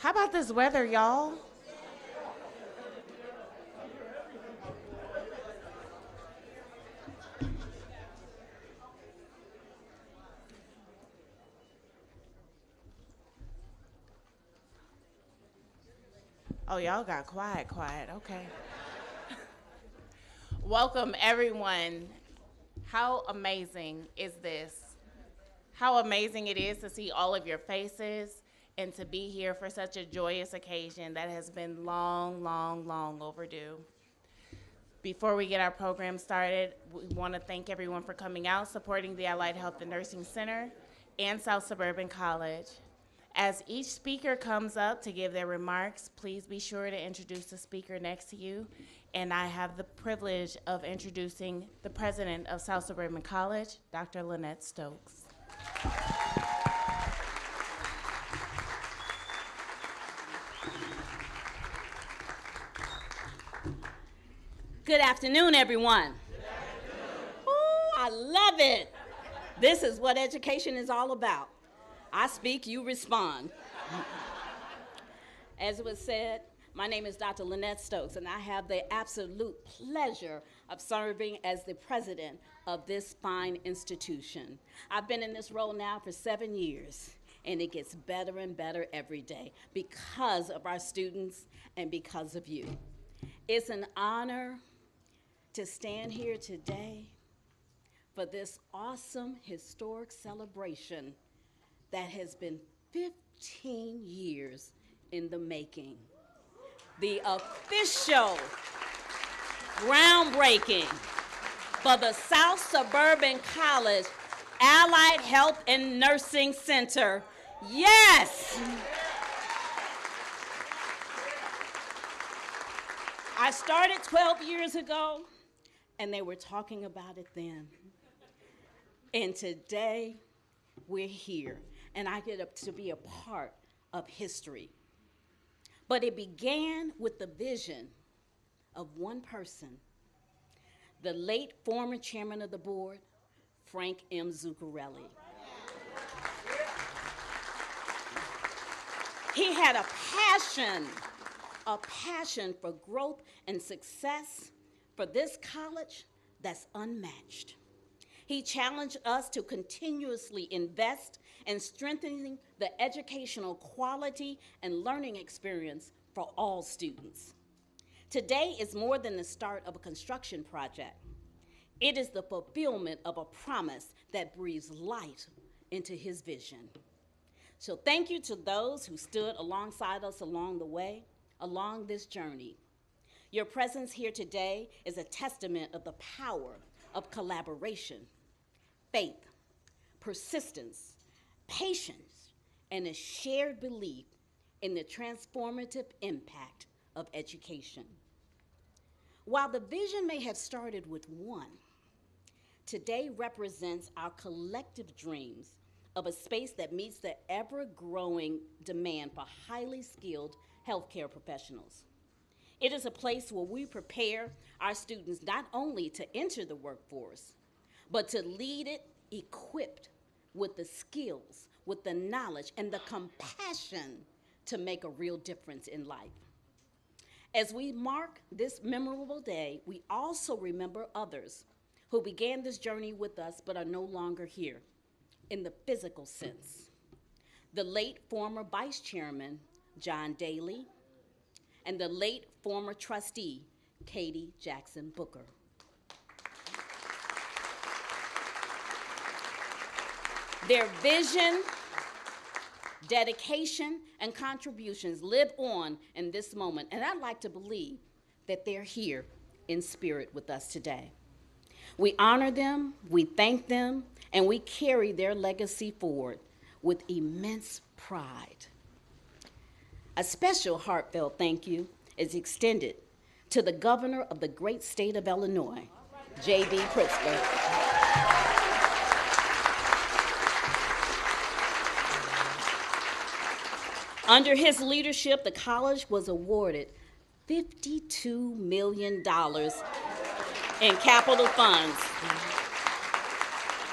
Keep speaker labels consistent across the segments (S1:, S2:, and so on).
S1: How about this weather, y'all? Oh, y'all got quiet, quiet. Okay. Welcome, everyone. How amazing is this? How amazing it is to see all of your faces and to be here for such a joyous occasion that has been long, long, long overdue. Before we get our program started, we want to thank everyone for coming out, supporting the Allied Health and Nursing Center and South Suburban College. As each speaker comes up to give their remarks, please be sure to introduce the speaker next to you. And I have the privilege of introducing the president of South Suburban College, Dr. Lynette Stokes.
S2: Good afternoon, everyone.
S3: Good afternoon.
S2: Ooh, I love it. This is what education is all about. I speak, you respond. As it was said, my name is Dr. Lynette Stokes, and I have the absolute pleasure of serving as the president of this fine institution. I've been in this role now for 7 years, and it gets better and better every day because of our students and because of you. It's an honor to stand here today for this awesome historic celebration that has been 15 years in the making. The official groundbreaking for the South Suburban College Allied Health and Nursing Center. Yes! I started 12 years ago, and they were talking about it then. And today, we're here, and I get to be a part of history. But it began with the vision of one person, the late former chairman of the board, Frank M. Zuccarelli. He had a passion for growth and success for this college that's unmatched. He challenged us to continuously invest in strengthening the educational quality and learning experience for all students. Today is more than the start of a construction project. It is the fulfillment of a promise that breathes light into his vision. So thank you to those who stood alongside us along the way, along this journey. Your presence here today is a testament of the power of collaboration, faith, persistence, patience, and a shared belief in the transformative impact of education. While the vision may have started with one, today represents our collective dreams of a space that meets the ever-growing demand for highly skilled healthcare professionals. It is a place where we prepare our students not only to enter the workforce, but to lead it equipped with the skills, with the knowledge, and the compassion to make a real difference in life. As we mark this memorable day, we also remember others who began this journey with us but are no longer here in the physical sense. The late former vice chairman, John Daly, and the late former trustee, Katie Jackson Booker. Their vision, dedication, and contributions live on in this moment, and I'd like to believe that they're here in spirit with us today. We honor them, we thank them, and we carry their legacy forward with immense pride. A special heartfelt thank you is extended to the governor of the great state of Illinois, J.B. Pritzker. Under his leadership, the college was awarded $52 million in capital funds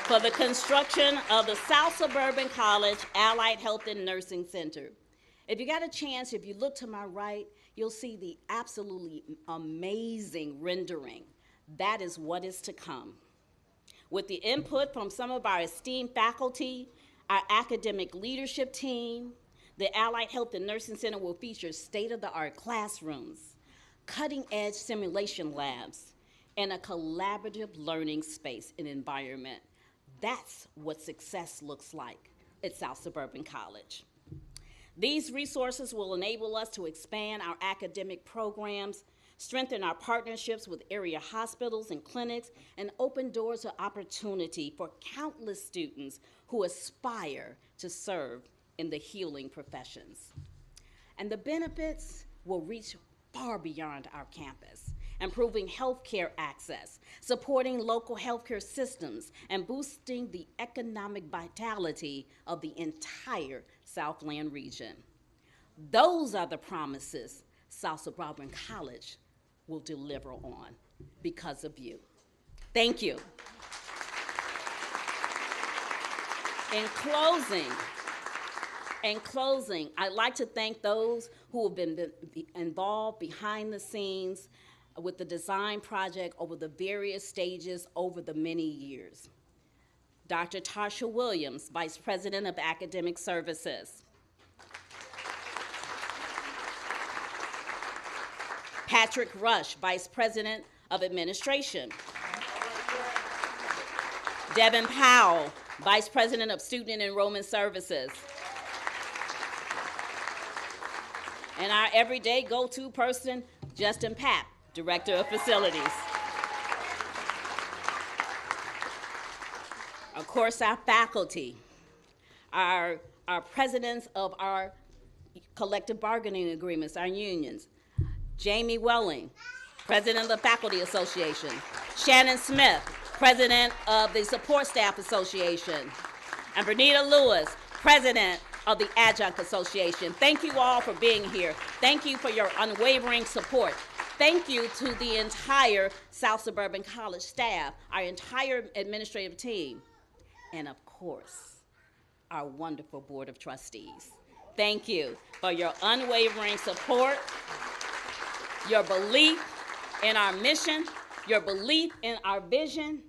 S2: for the construction of the South Suburban College Allied Health and Nursing Center. If you got a chance, if you look to my right, you'll see the absolutely amazing rendering. That is what is to come. With the input from some of our esteemed faculty, our academic leadership team, the Allied Health and Nursing Center will feature state-of-the-art classrooms, cutting-edge simulation labs, and a collaborative learning space and environment. That's what success looks like at South Suburban College. These resources will enable us to expand our academic programs, strengthen our partnerships with area hospitals and clinics, and open doors of opportunity for countless students who aspire to serve in the healing professions. And the benefits will reach far beyond our campus, improving healthcare access, supporting local healthcare systems, and boosting the economic vitality of the entire Southland region. Those are the promises South Suburban College will deliver on because of you. Thank you. In closing, I'd like to thank those who have been involved behind the scenes with the design project over the various stages over the many years. Dr. Tarsha Williams, Vice President of Academic Services. Patrick Rush, Vice President of Administration. Devin Powell, Vice President of Student Enrollment Services. And our everyday go-to person, Justin Papp, Director of Facilities. Of course, our faculty, our presidents of our collective bargaining agreements, our unions. Jamie Welling, President of the Faculty Association. Shannon Smith, President of the Support Staff Association. And Bernita Lewis, President of the Adjunct Association. Thank you all for being here. Thank you for your unwavering support. Thank you to the entire South Suburban College staff, our entire administrative team, and of course, our wonderful Board of Trustees. Thank you for your unwavering support, your belief in our mission, your belief in our vision,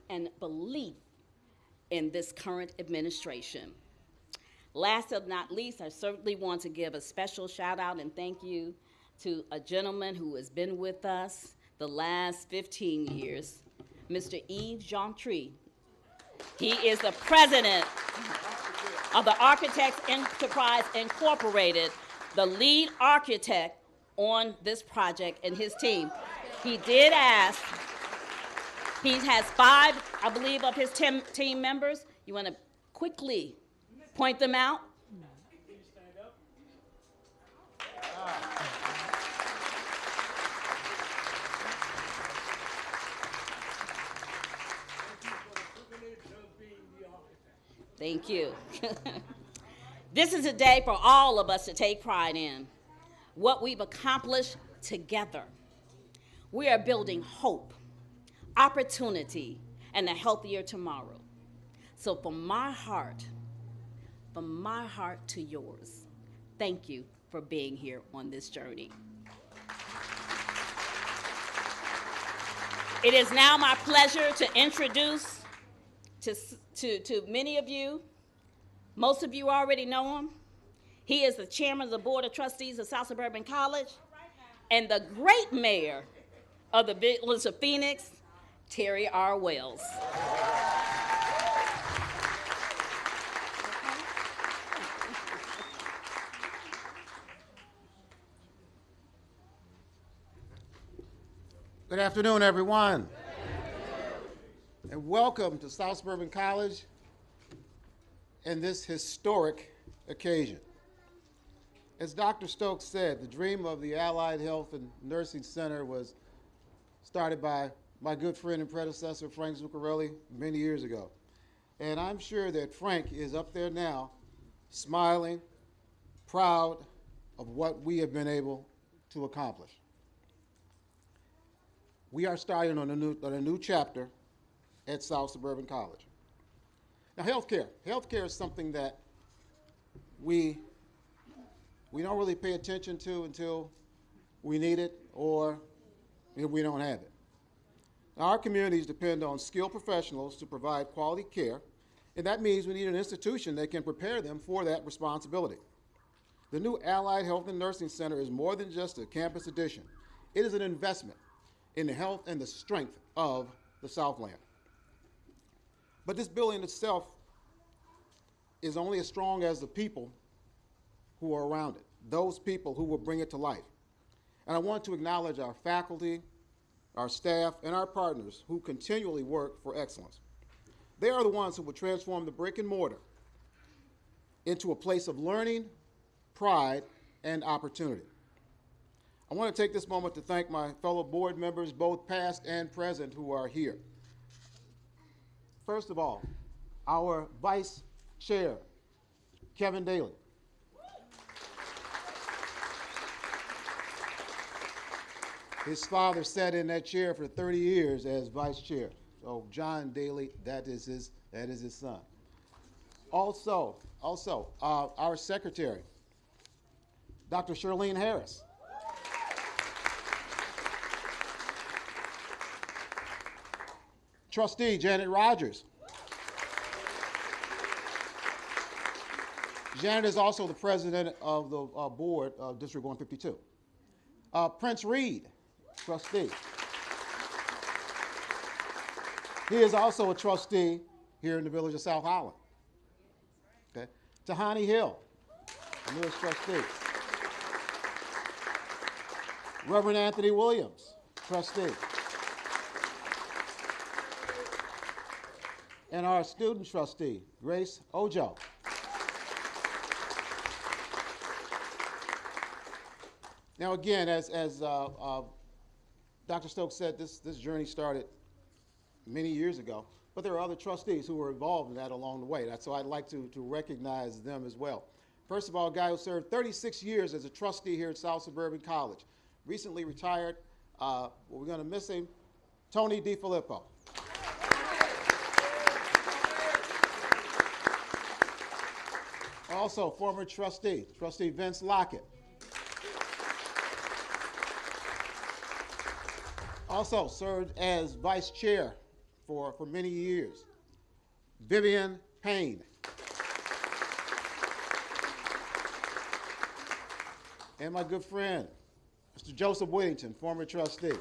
S2: and belief in this current administration. Last but not least, I certainly want to give a special shout out and thank you to a gentleman who has been with us the last 15 years, Mr. Yves Jean-Tree. He is the president of the Architects Enterprise Incorporated, the lead architect on this project and his team. He did ask, he has 5, I believe, of his team members. You want to quickly point them out? Thank you. This is a day for all of us to take pride in. What we've accomplished together. We are building hope, opportunity, and a healthier tomorrow. So from my heart to yours, thank you for being here on this journey. It is now my pleasure to introduce to many of you, most of you already know him. He is the chairman of the Board of Trustees of South Suburban College and the great mayor of the Village of Phoenix, Terry R. Wells.
S3: Good afternoon, everyone. And welcome to South Suburban College and this historic occasion. As Dr. Stokes said, the dream of the Allied Health and Nursing Center was started by my good friend and predecessor, Frank Zuccarelli, many years ago. And I'm sure that Frank is up there now, smiling, proud of what we have been able to accomplish. We are starting on a new chapter at South Suburban College. Now, healthcare is something that we we don't really pay attention to until we need it or if we don't have it. Now, our communities depend on skilled professionals to provide quality care, and that means we need an institution that can prepare them for that responsibility. The new Allied Health and Nursing Center is more than just a campus addition. It is an investment in the health and the strength of the Southland. But this building itself is only as strong as the people who are around it, those people who will bring it to life. And I want to acknowledge our faculty, our staff, and our partners who continually work for excellence. They are the ones who will transform the brick and mortar into a place of learning, pride, and opportunity. I want to take this moment to thank my fellow board members, both past and present, who are here. First of all, our Vice Chair, Kevin Daly. His father sat in that chair for 30 years as vice chair. So John Daly, that is his son. Also, our secretary, Dr. Charlene Harris. Trustee Janet Rogers. Janet is also the president of the board of District 152. Prince Reed, trustee. He is also a trustee here in the village of South Holland. Okay. Tahani Hill, the newest trustee. Reverend Anthony Williams, trustee. And our student trustee, Grace Ojo. Now again, as Dr. Stokes said, this journey started many years ago, but there are other trustees who were involved in that along the way. So I'd like to recognize them as well. First of all, a guy who served 36 years as a trustee here at South Suburban College, recently retired. We're going to miss him, Tony DiFilippo. Also, former trustee Vince Lockett. Also served as vice chair for many years, Vivian Payne. And my good friend, Mr. Joseph Whittington, former trustee.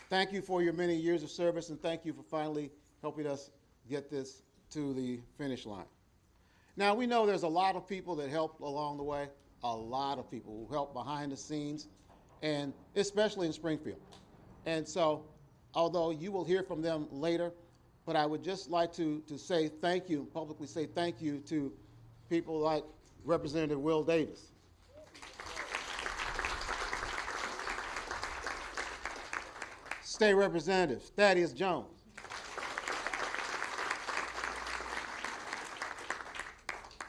S3: Thank you for your many years of service, and thank you for finally helping us get this to the finish line. Now, we know there's a lot of people that helped along the way, a lot of people who helped behind the scenes, and especially in Springfield. And so, although you will hear from them later, but I would just like to say thank you, publicly say thank you to people like Representative Will Davis. State Representative Thaddeus Jones.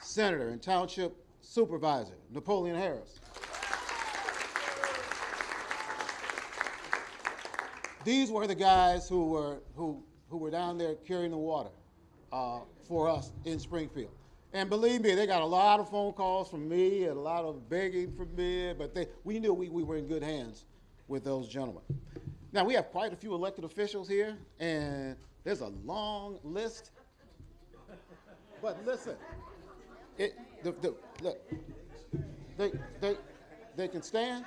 S3: Senator and Township Supervisor Napoleon Harris. These were the guys who were down there carrying the water for us in Springfield. And believe me, they got a lot of phone calls from me and a lot of begging from me, but we knew we were in good hands with those gentlemen. Now, we have quite a few elected officials here, and there's a long list. But listen, look, they can stand?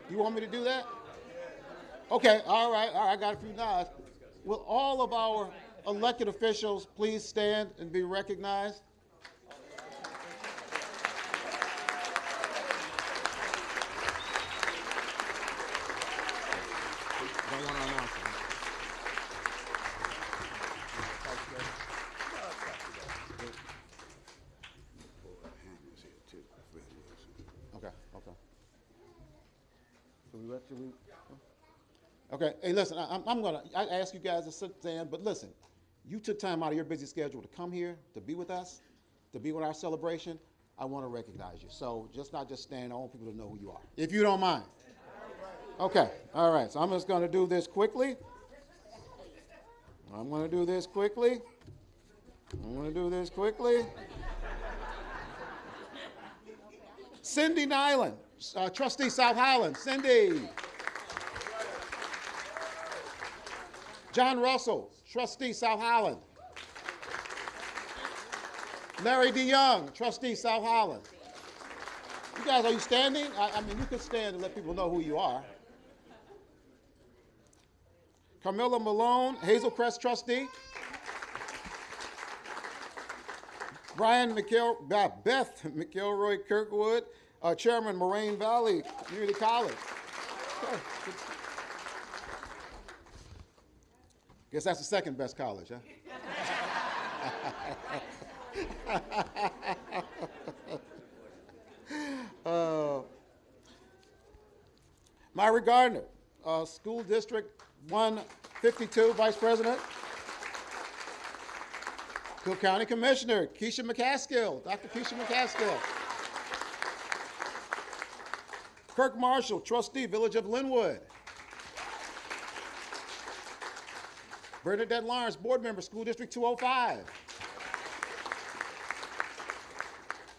S3: You want me to do that? Okay, all right, I got a few nods. Will all of our elected officials please stand and be recognized? Okay, hey, listen, I ask you guys to sit down, but listen, you took time out of your busy schedule to come here, to be with us, to be with our celebration. I want to recognize you. So not just stand, I want people to know who you are, if you don't mind. Okay, all right, so I'm just going to do this quickly. I'm going to do this quickly. Cindy Nyland, trustee, South Highland. Cindy. John Russell, trustee, South Highland. Larry DeYoung, trustee, South Highland. You guys, are you standing? I mean, you could stand and let people know who you are. Carmilla Malone, Hazel Crest trustee. Beth McElroy Kirkwood, chairman, Moraine Valley Community College. Okay. Guess that's the second best college, huh? Myra Gardner, School District 152 Vice President. Cook County Commissioner, Keisha McCaskill, Dr. Keisha McCaskill. Kirk Marshall, trustee, Village of Linwood. Bernadette Lawrence, board member, School District 205.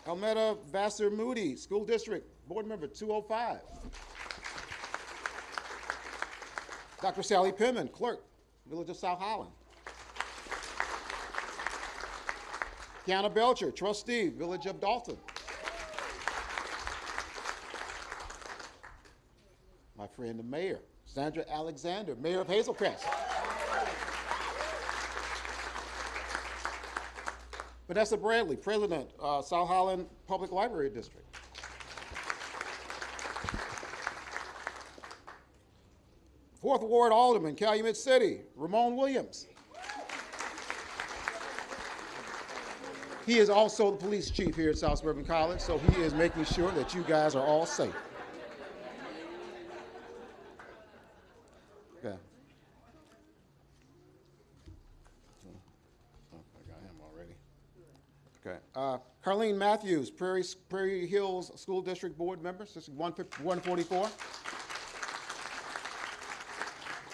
S3: Almeda Vassar Moody, School District, board member, 205. Dr. Sally Pittman, clerk, Village of South Holland. Kiana Belcher, trustee, Village of Dalton. My friend the mayor, Sandra Alexander, mayor of Hazel Crest. Vanessa Bradley, president, South Holland Public Library District. Fourth Ward Alderman, Calumet City, Ramon Williams. He is also the police chief here at South Suburban College, so he is making sure that you guys are all safe. Okay. Oh, I got him already. Okay. Carlene Matthews, Prairie Hills School District Board member, District 144.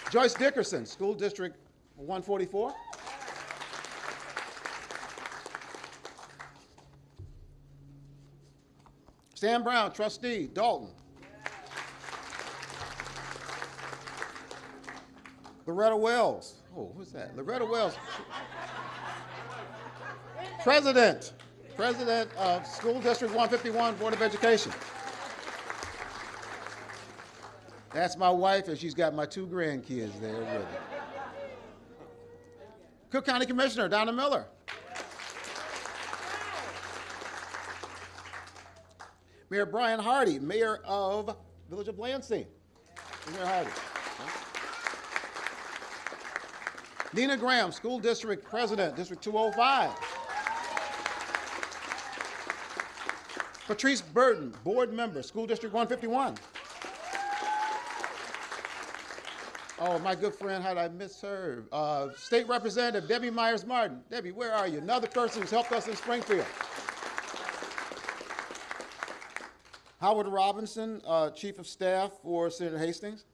S3: Joyce Dickerson, School District 144. Sam Brown, trustee, Dalton. Loretta Wells. Oh, who's that? Loretta Wells. President of School District 151, Board of Education. That's my wife, and she's got my 2 grandkids there with her. Cook County Commissioner, Donna Miller. Mayor Brian Hardy, mayor of Village of Lansing. Mayor Hardy. Nina Graham, school district president, District 205. Patrice Burton, board member, School District 151. Oh, my good friend, how did I miss her? State Representative Debbie Myers-Martin. Debbie, where are you? Another person who's helped us in Springfield. Howard Robinson, Chief of Staff for Senator Hastings.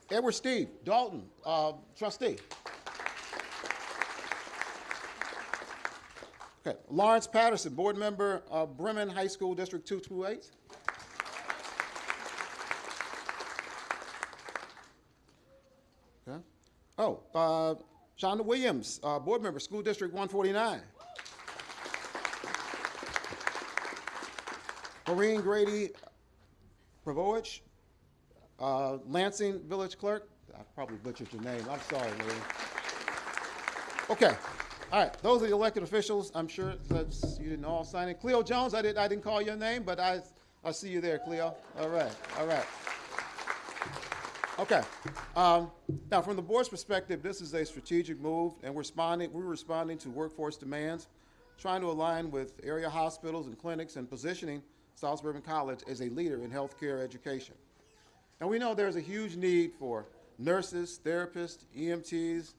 S3: Edward Steve, Dalton, trustee. Okay, Lawrence Patterson, board member, Bremen High School District 228. Okay. Oh, Shonda Williams, board member, School District 149. Maureen Grady Pravovich, Lansing Village Clerk. I probably butchered your name. I'm sorry, Maureen. Okay. All right. Those are the elected officials. I'm sure that's, you didn't all sign in. Cleo Jones, I didn't call your name, but I see you there, Cleo. All right. All right. Okay. Now, from the board's perspective, this is a strategic move, and we're responding to workforce demands, trying to align with area hospitals and clinics, and positioning South Suburban College as a leader in healthcare education. Now, we know there's a huge need for nurses, therapists, EMTs,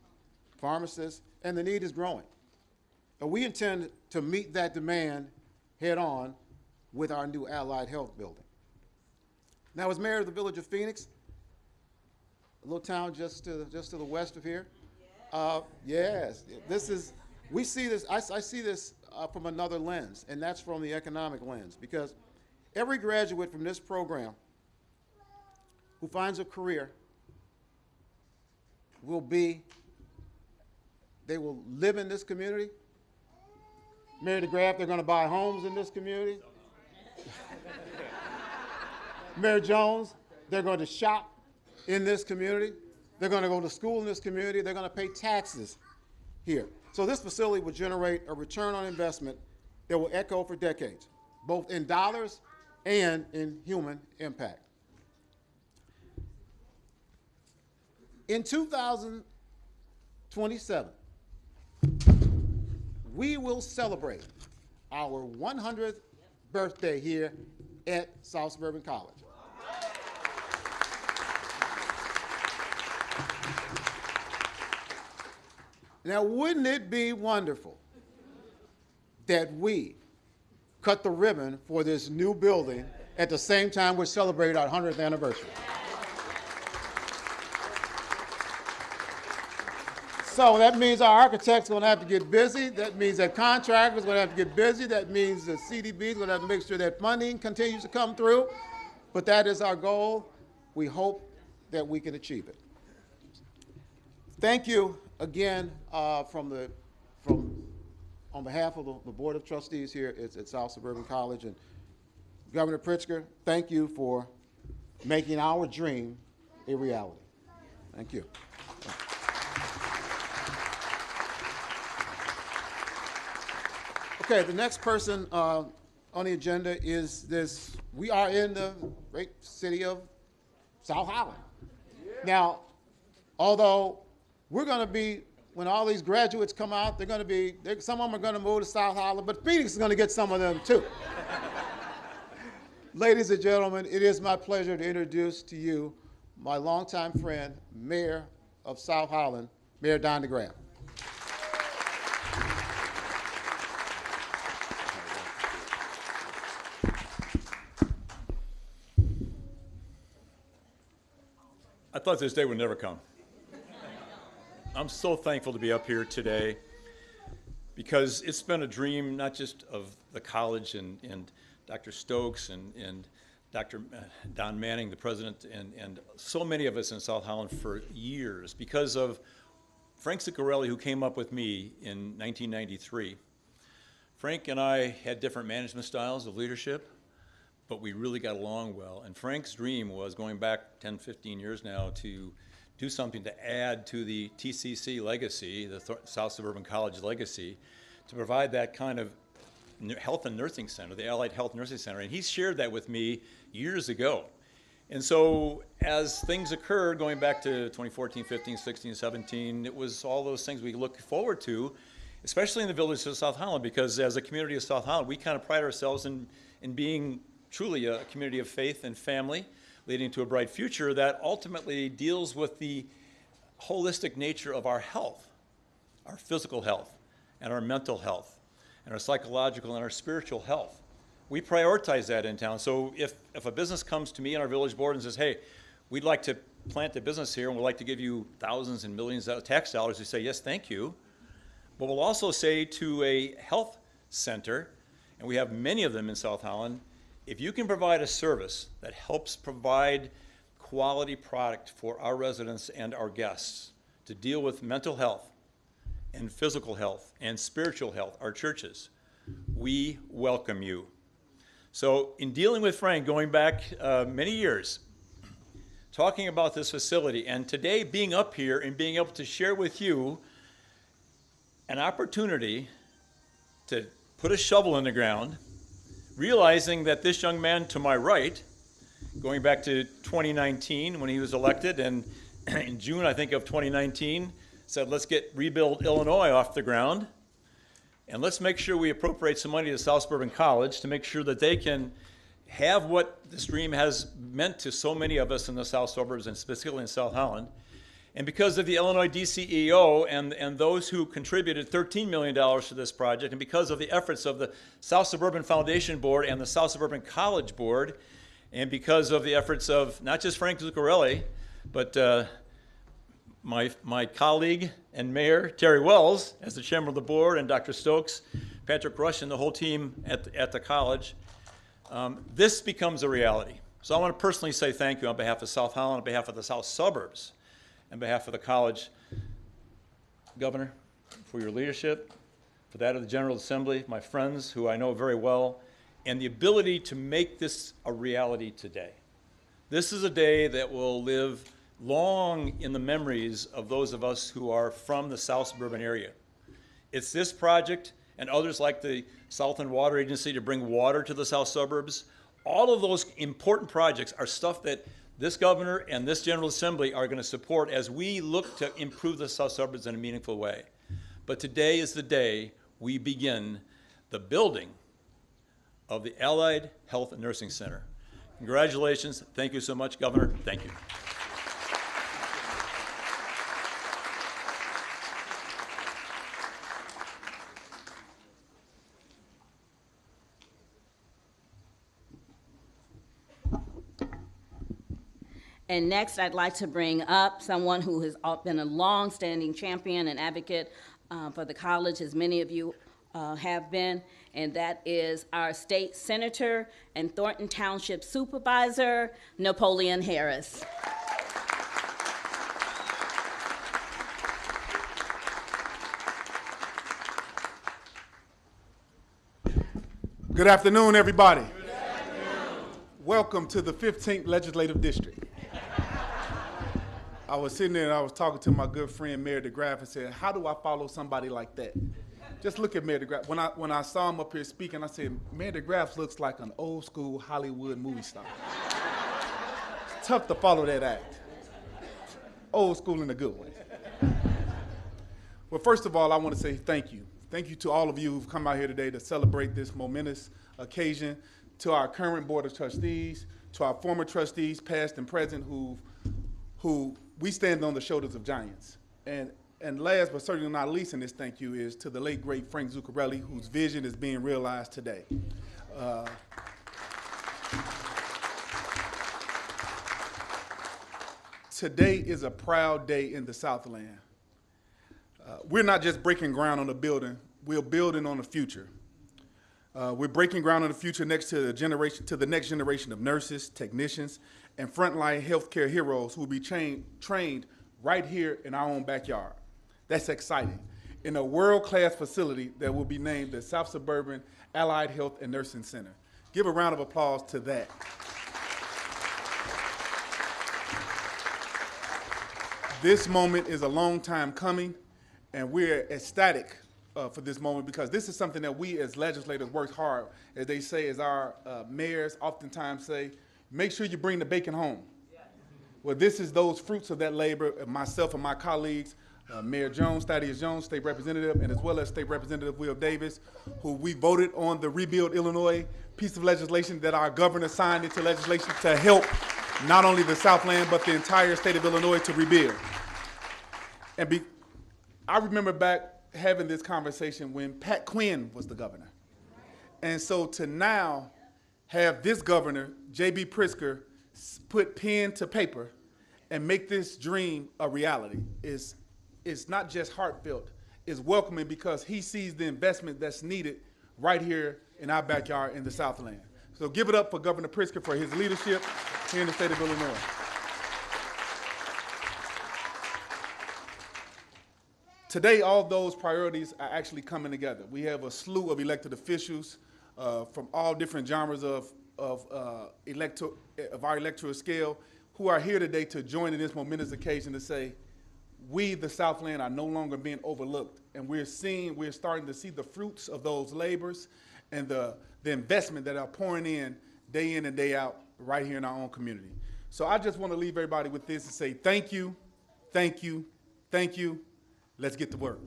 S3: pharmacists, and the need is growing. And we intend to meet that demand head on with our new Allied Health building. Now, as mayor of the Village of Phoenix, a little town just to the west of here. Yes, this is, we see this, I see this from another lens, and that's from the economic lens, because every graduate from this program who finds a career they will live in this community. Mary DeGraff, they're going to buy homes in this community. Mary Jones, they're going to shop in this community. They're going to go to school in this community. They're going to pay taxes here. So this facility will generate a return on investment that will echo for decades, both in dollars and in human impact. In 2027, we will celebrate our 100th birthday here at South Suburban College. Now, wouldn't it be wonderful that we cut the ribbon for this new building at the same time we celebrate our 100th anniversary? So that means our architects are going to have to get busy. That means that contractors are going to have to get busy. That means the CDB is going to have to make sure that funding continues to come through. But that is our goal. We hope that we can achieve it. Thank you again on behalf of the Board of Trustees here at South Suburban College. And Governor Pritzker, thank you for making our dream a reality. Thank you. Okay, the next person on the agenda is this. We are in the great city of South Holland. Yeah. Now, although we're going to be, when all these graduates come out, they're going to be, some of them are going to move to South Holland, but Phoenix is going to get some of them too. Ladies and gentlemen, it is my pleasure to introduce to you my longtime friend, Mayor of South Holland, Mayor Don DeGraff.
S4: I thought this day would never come. I'm so thankful to be up here today because it's been a dream not just of the college and Dr. Stokes and Dr. Don Manning, the president, and so many of us in South Holland for years because of Frank Zuccarelli, who came up with me in 1993. Frank and I had different management styles of leadership, but we really got along well. And Frank's dream was, going back 10, 15 years now, to do something to add to the TCC legacy, the South Suburban College legacy, to provide that kind of health and nursing center, the Allied Health Nursing Center. And he shared that with me years ago. And so as things occurred, going back to 2014, 15, 16, 17, it was all those things we look forward to, especially in the village of South Holland, because as a community of South Holland, we kind of pride ourselves in being truly a community of faith and family, leading to a bright future that ultimately deals with the holistic nature of our health, our physical health, and our mental health, and our psychological and our spiritual health. We prioritize that in town. So if a business comes to me and our village board and says, hey, we'd like to plant a business here and we'd like to give you thousands and millions of tax dollars, we say, yes, thank you. But we'll also say to a health center, and we have many of them in South Holland, if you can provide a service that helps provide quality product for our residents and our guests to deal with mental health and physical health and spiritual health, our churches, we welcome you. So in dealing with Frank, going back many years, talking about this facility, and today being up here and being able to share with you an opportunity to put a shovel in the ground, realizing that this young man to my right, going back to 2019 when he was elected, and in June, I think, of 2019, said, let's rebuild Illinois off the ground, and let's make sure we appropriate some money to South Suburban College to make sure that they can have what this dream has meant to so many of us in the South Suburbs, and specifically in South Holland. And because of the Illinois DCEO and those who contributed $13 million to this project, and because of the efforts of the South Suburban Foundation Board and the South Suburban College Board, and because of the efforts of not just Frank Zuccarelli, but my colleague and mayor, Terry Wells, as the chairman of the board, and Dr. Stokes, Patrick Rush, and the whole team at the college, this becomes a reality. So I want to personally say thank you on behalf of South Holland, on behalf of the South Suburbs, on behalf of the college, Governor, for your leadership, for that of the General Assembly, my friends who I know very well, and the ability to make this a reality today. This is a day that will live long in the memories of those of us who are from the South Suburban area. It's this project and others like the Southland Water Agency to bring water to the South Suburbs. All of those important projects are stuff that this governor and this General Assembly are going to support as we look to improve the South Suburbs in a meaningful way. But today is the day we begin the building of the Allied Health and Nursing Center. Congratulations. Thank you so much, Governor. Thank you.
S2: And next, I'd like to bring up someone who has been a long-standing champion and advocate for the college, as many of you have been, and that is our state senator and Thornton Township Supervisor, Napoleon Harris.
S5: Good afternoon, everybody. Good afternoon. Welcome to the 15th Legislative District. I was sitting there and I was talking to my good friend Mayor DeGraff and said, how do I follow somebody like that? Just look at Mayor DeGraff. When I saw him up here speaking, I said, Mayor DeGraff looks like an old school Hollywood movie star. It's tough to follow that act. Old school in a good way. Well, first of all, I want to say thank you. Thank you to all of you who've come out here today to celebrate this momentous occasion, to our current Board of Trustees, to our former trustees, past and present, who we stand on the shoulders of giants. And last but certainly not least in this thank you is to the late, great Frank Zuccarelli, whose vision is being realized today. Today is a proud day in the Southland. We're not just breaking ground on a building, we're building on the future. We're breaking ground on the future next to the next generation of nurses, technicians, and frontline healthcare heroes who will be trained right here in our own backyard. That's exciting. In a world-class facility that will be named the South Suburban Allied Health and Nursing Center. Give a round of applause to that. This moment is a long time coming, and we're ecstatic for this moment because this is something that we as legislators work hard, as they say, as our mayors oftentimes say, make sure you bring the bacon home. Well, this is those fruits of that labor, myself and my colleagues, Mayor Jones, Thaddeus Jones, State Representative, and as well as State Representative Will Davis, who we voted on the Rebuild Illinois piece of legislation that our governor signed into legislation to help not only the Southland, but the entire state of Illinois to rebuild. And I remember back having this conversation when Pat Quinn was the governor. And so to now have this governor, J.B. Pritzker, put pen to paper and make this dream a reality is not just heartfelt, it's welcoming because he sees the investment that's needed right here in our backyard in the Southland. So give it up for Governor Pritzker for his leadership here in the state of Illinois. Today, all those priorities are actually coming together. We have a slew of elected officials from all different genres of our electoral scale who are here today to join in this momentous occasion to say, we, the Southland, are no longer being overlooked. And we're starting to see the fruits of those labors and the investment that are pouring in and day out right here in our own community. So I just want to leave everybody with this and say thank you, thank you, thank you. Let's get to work.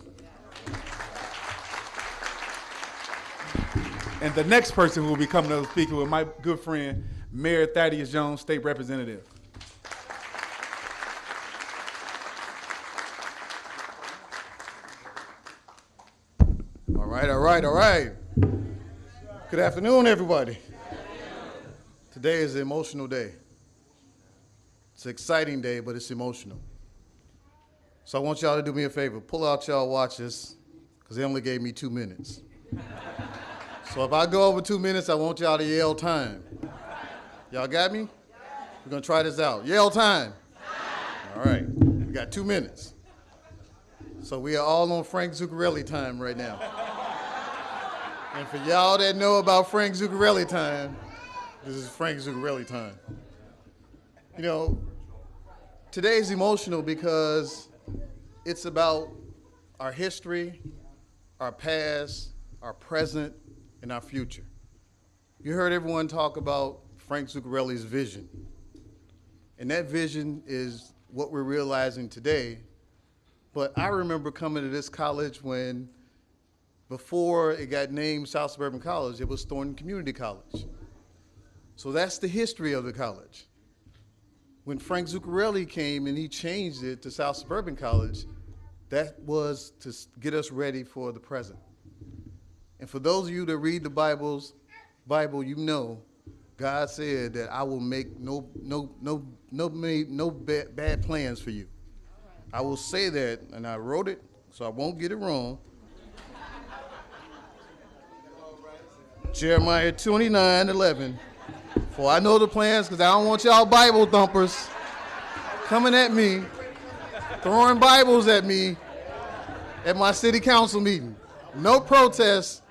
S5: And the next person who will be coming up to speak with my good friend, Mayor Thaddeus Jones, State Representative.
S6: All right. Good afternoon, everybody. Today is an emotional day. It's an exciting day, but it's emotional. So I want y'all to do me a favor. Pull out y'all watches, because they only gave me 2 minutes. So if I go over 2 minutes, I want y'all to yell time. Y'all got me? We're going to try this out. Yell time. All right. We got 2 minutes. So we are all on Frank Zuccarelli time right now. And for y'all that know about Frank Zuccarelli time, this is Frank Zuccarelli time. You know, today's emotional because it's about our history, our past, our present, and our future. You heard everyone talk about Frank Zuccarelli's vision. And that vision is what we're realizing today. But I remember coming to this college when, before it got named South Suburban College, it was Thornton Community College. So that's the history of the college. When Frank Zuccarelli came and he changed it to South Suburban College, that was to get us ready for the present. And for those of you that read the Bible, you know, God said that I will make no bad plans for you. I will say that, and I wrote it, so I won't get it wrong. Jeremiah 29:11. For I know the plans, because I don't want y'all Bible thumpers coming at me, throwing Bibles at me at my city council meeting. No protests.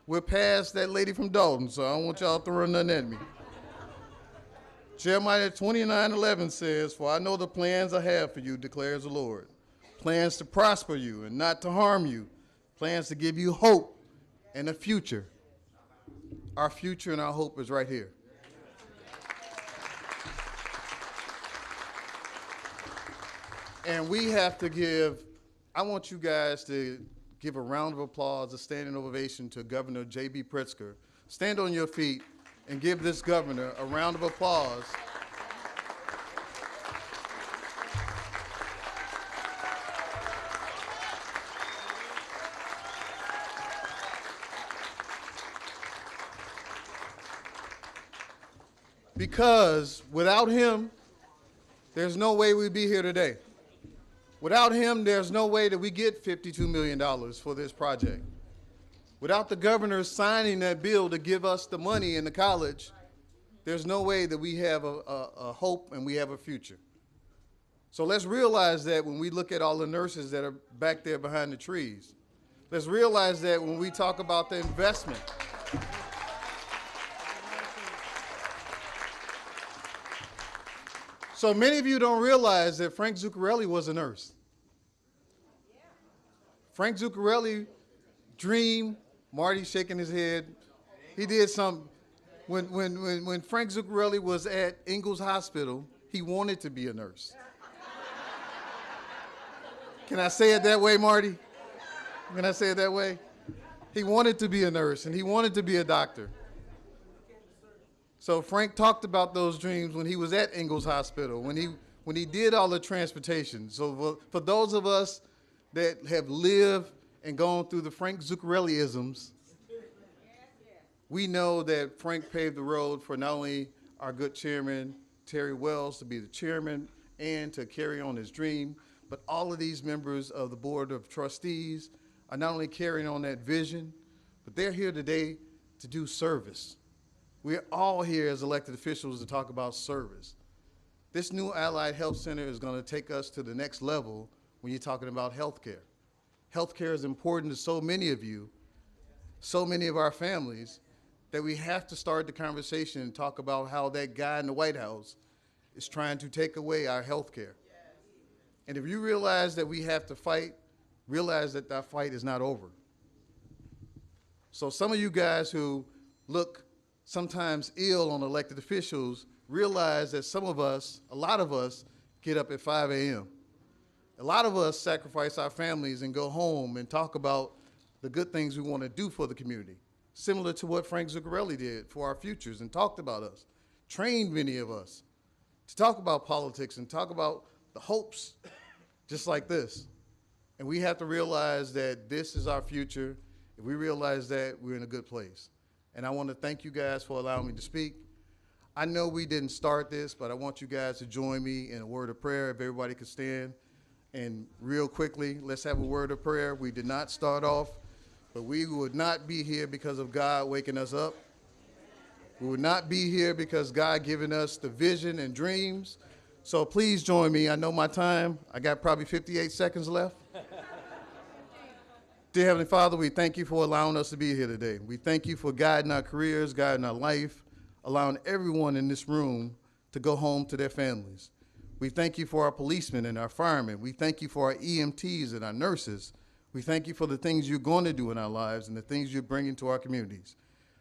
S6: We're past that lady from Dalton, so I don't want y'all throwing nothing at me. Jeremiah 29:11 says, for I know the plans I have for you, declares the Lord. Plans to prosper you and not to harm you. Plans to give you hope and a future. Our future and our hope is right here. And we have to I want you guys to give a round of applause, a standing ovation to Governor J.B. Pritzker. Stand on your feet and give this governor a round of applause. Because without him, there's no way we'd be here today. Without him, there's no way that we get $52 million for this project. Without the governor signing that bill to give us the money in the college, there's no way that we have a hope and we have a future. So let's realize that when we look at all the nurses that are back there behind the trees. Let's realize that when we talk about the investment. So many of you don't realize that Frank Zuccarelli was a nurse. Frank Zuccarelli dreamed, Marty's shaking his head, he did something. When Frank Zuccarelli was at Ingalls Hospital, he wanted to be a nurse. Can I say it that way, Marty? Can I say it that way? He wanted to be a nurse and he wanted to be a doctor. So Frank talked about those dreams when he was at Ingalls Hospital, when he did all the transportation. So for those of us that have lived and gone through the Frank Zuccarelli-isms, we know that Frank paved the road for not only our good chairman, Terry Wells, to be the chairman and to carry on his dream, but all of these members of the Board of Trustees are not only carrying on that vision, but they're here today to do service. We're all here as elected officials to talk about service. This new Allied Health Center is going to take us to the next level when you're talking about healthcare. Healthcare is important to so many of you, so many of our families, that we have to start the conversation and talk about how that guy in the White House is trying to take away our healthcare. And if you realize that we have to fight, realize that that fight is not over. So some of you guys who look sometimes ill on elected officials, realize that some of us, a lot of us, get up at 5 a.m. A lot of us sacrifice our families and go home and talk about the good things we want to do for the community, similar to what Frank Zuccarelli did for our futures and talked about us, trained many of us to talk about politics and talk about the hopes just like this. And we have to realize that this is our future. If we realize that, we're in a good place. And I want to thank you guys for allowing me to speak. I know we didn't start this, but I want you guys to join me in a word of prayer. If everybody could stand. And real quickly, let's have a word of prayer. We did not start off, but we would not be here because of God waking us up. We would not be here because God given us the vision and dreams. So please join me. I know my time. I got probably 58 seconds left. Dear Heavenly Father, we thank you for allowing us to be here today. We thank you for guiding our careers, guiding our life, allowing everyone in this room to go home to their families. We thank you for our policemen and our firemen. We thank you for our EMTs and our nurses. We thank you for the things you're going to do in our lives and the things you're bringing to our communities.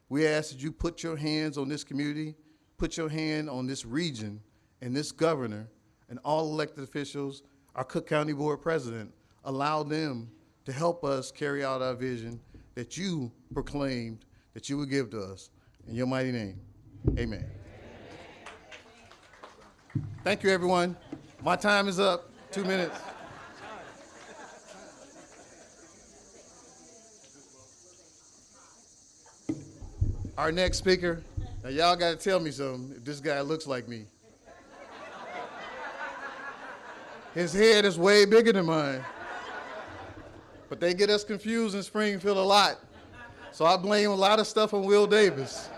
S6: We ask that you put your hands on this community, put your hand on this region and this governor and all elected officials, our Cook County Board President. Allow them to help us carry out our vision that you proclaimed that you would give to us. In your mighty name, amen. Thank you, everyone. My time is up. 2 minutes. Our next speaker, now y'all got to tell me something if this guy looks like me. His head is way bigger than mine. But they get us confused in Springfield a lot. So I blame a lot of stuff on Will Davis.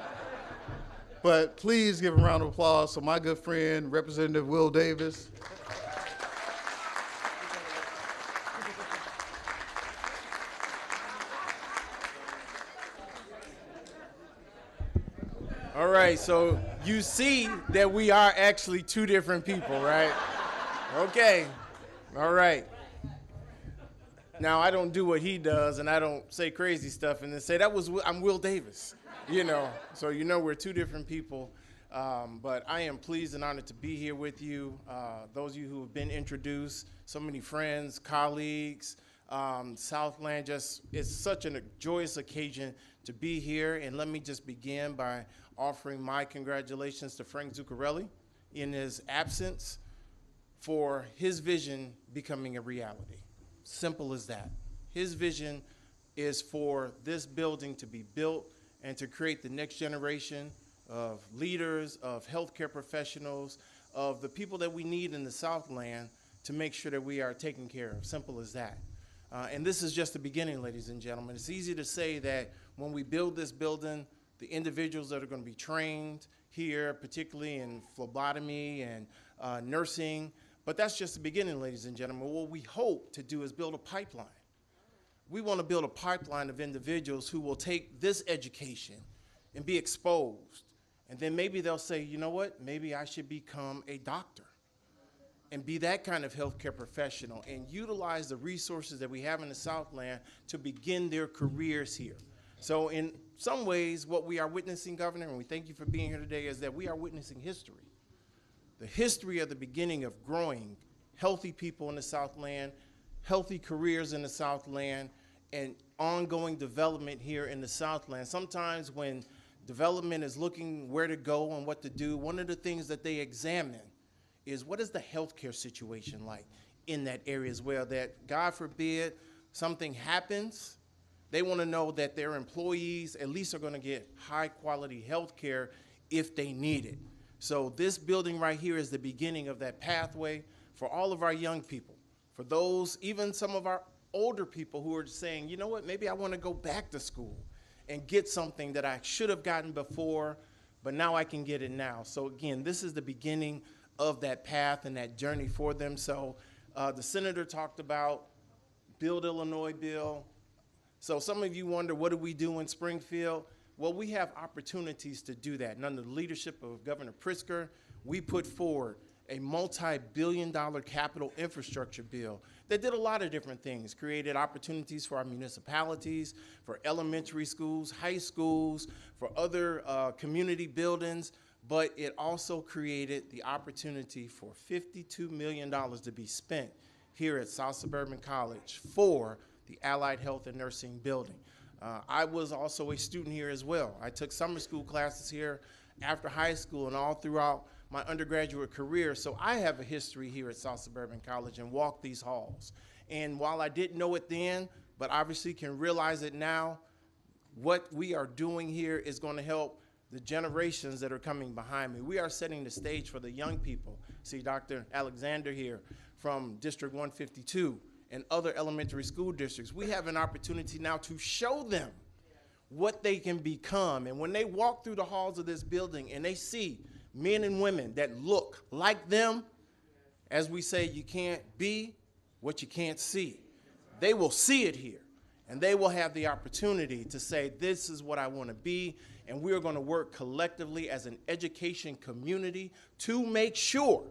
S6: But please give a round of applause for my good friend, Representative Will Davis.
S7: All right, so you see that we are actually two different people, right? Okay, all right. Now, I don't do what he does, and I don't say crazy stuff and then say, I'm Will Davis, So we're two different people, but I am pleased and honored to be here with you. Those of you who have been introduced, so many friends, colleagues, Southland, it's such a joyous occasion to be here, and let me just begin by offering my congratulations to Frank Zuccarelli in his absence for his vision becoming a reality. Simple as that. His vision is for this building to be built and to create the next generation of leaders, of healthcare professionals, of the people that we need in the Southland to make sure that we are taken care of. Simple as that. And this is just the beginning, ladies and gentlemen. It's easy to say that when we build this building, the individuals that are going to be trained here, particularly in phlebotomy and nursing, but that's just the beginning, ladies and gentlemen. What we hope to do is build a pipeline. We want to build a pipeline of individuals who will take this education and be exposed. And then maybe they'll say, you know what, maybe I should become a doctor and be that kind of healthcare professional and utilize the resources that we have in the Southland to begin their careers here. So in some ways, what we are witnessing, Governor, and we thank you for being here today, is that we are witnessing history. The history of the beginning of growing healthy people in the Southland, healthy careers in the Southland, and ongoing development here in the Southland. Sometimes when development is looking where to go and what to do, one of the things that they examine is what is the healthcare situation like in that area as well, that God forbid something happens, they want to know that their employees at least are going to get high quality healthcare if they need it. So this building right here is the beginning of that pathway for all of our young people, for those, even some of our older people who are saying, you know what, maybe I want to go back to school and get something that I should have gotten before, but now I can get it now. So again, this is the beginning of that path and that journey for them. So the senator talked about Build Illinois bill. So some of you wonder, what do we do in Springfield? Well, we have opportunities to do that. And under the leadership of Governor Pritzker, we put forward a multi-billion-dollar capital infrastructure bill that did a lot of different things, created opportunities for our municipalities, for elementary schools, high schools, for other community buildings, but it also created the opportunity for $52 million to be spent here at South Suburban College for the Allied Health and Nursing building. I was also a student here as well. I took summer school classes here after high school and all throughout my undergraduate career. So I have a history here at South Suburban College and walked these halls. And while I didn't know it then, but obviously can realize it now, what we are doing here is going to help the generations that are coming behind me. We are setting the stage for the young people. See Dr. Alexander here, from District 152 and other elementary school districts. We have an opportunity now to show them what they can become. And when they walk through the halls of this building and they see men and women that look like them, as we say, you can't be what you can't see. They will see it here, and they will have the opportunity to say, this is what I want to be, and we are going to work collectively as an education community to make sure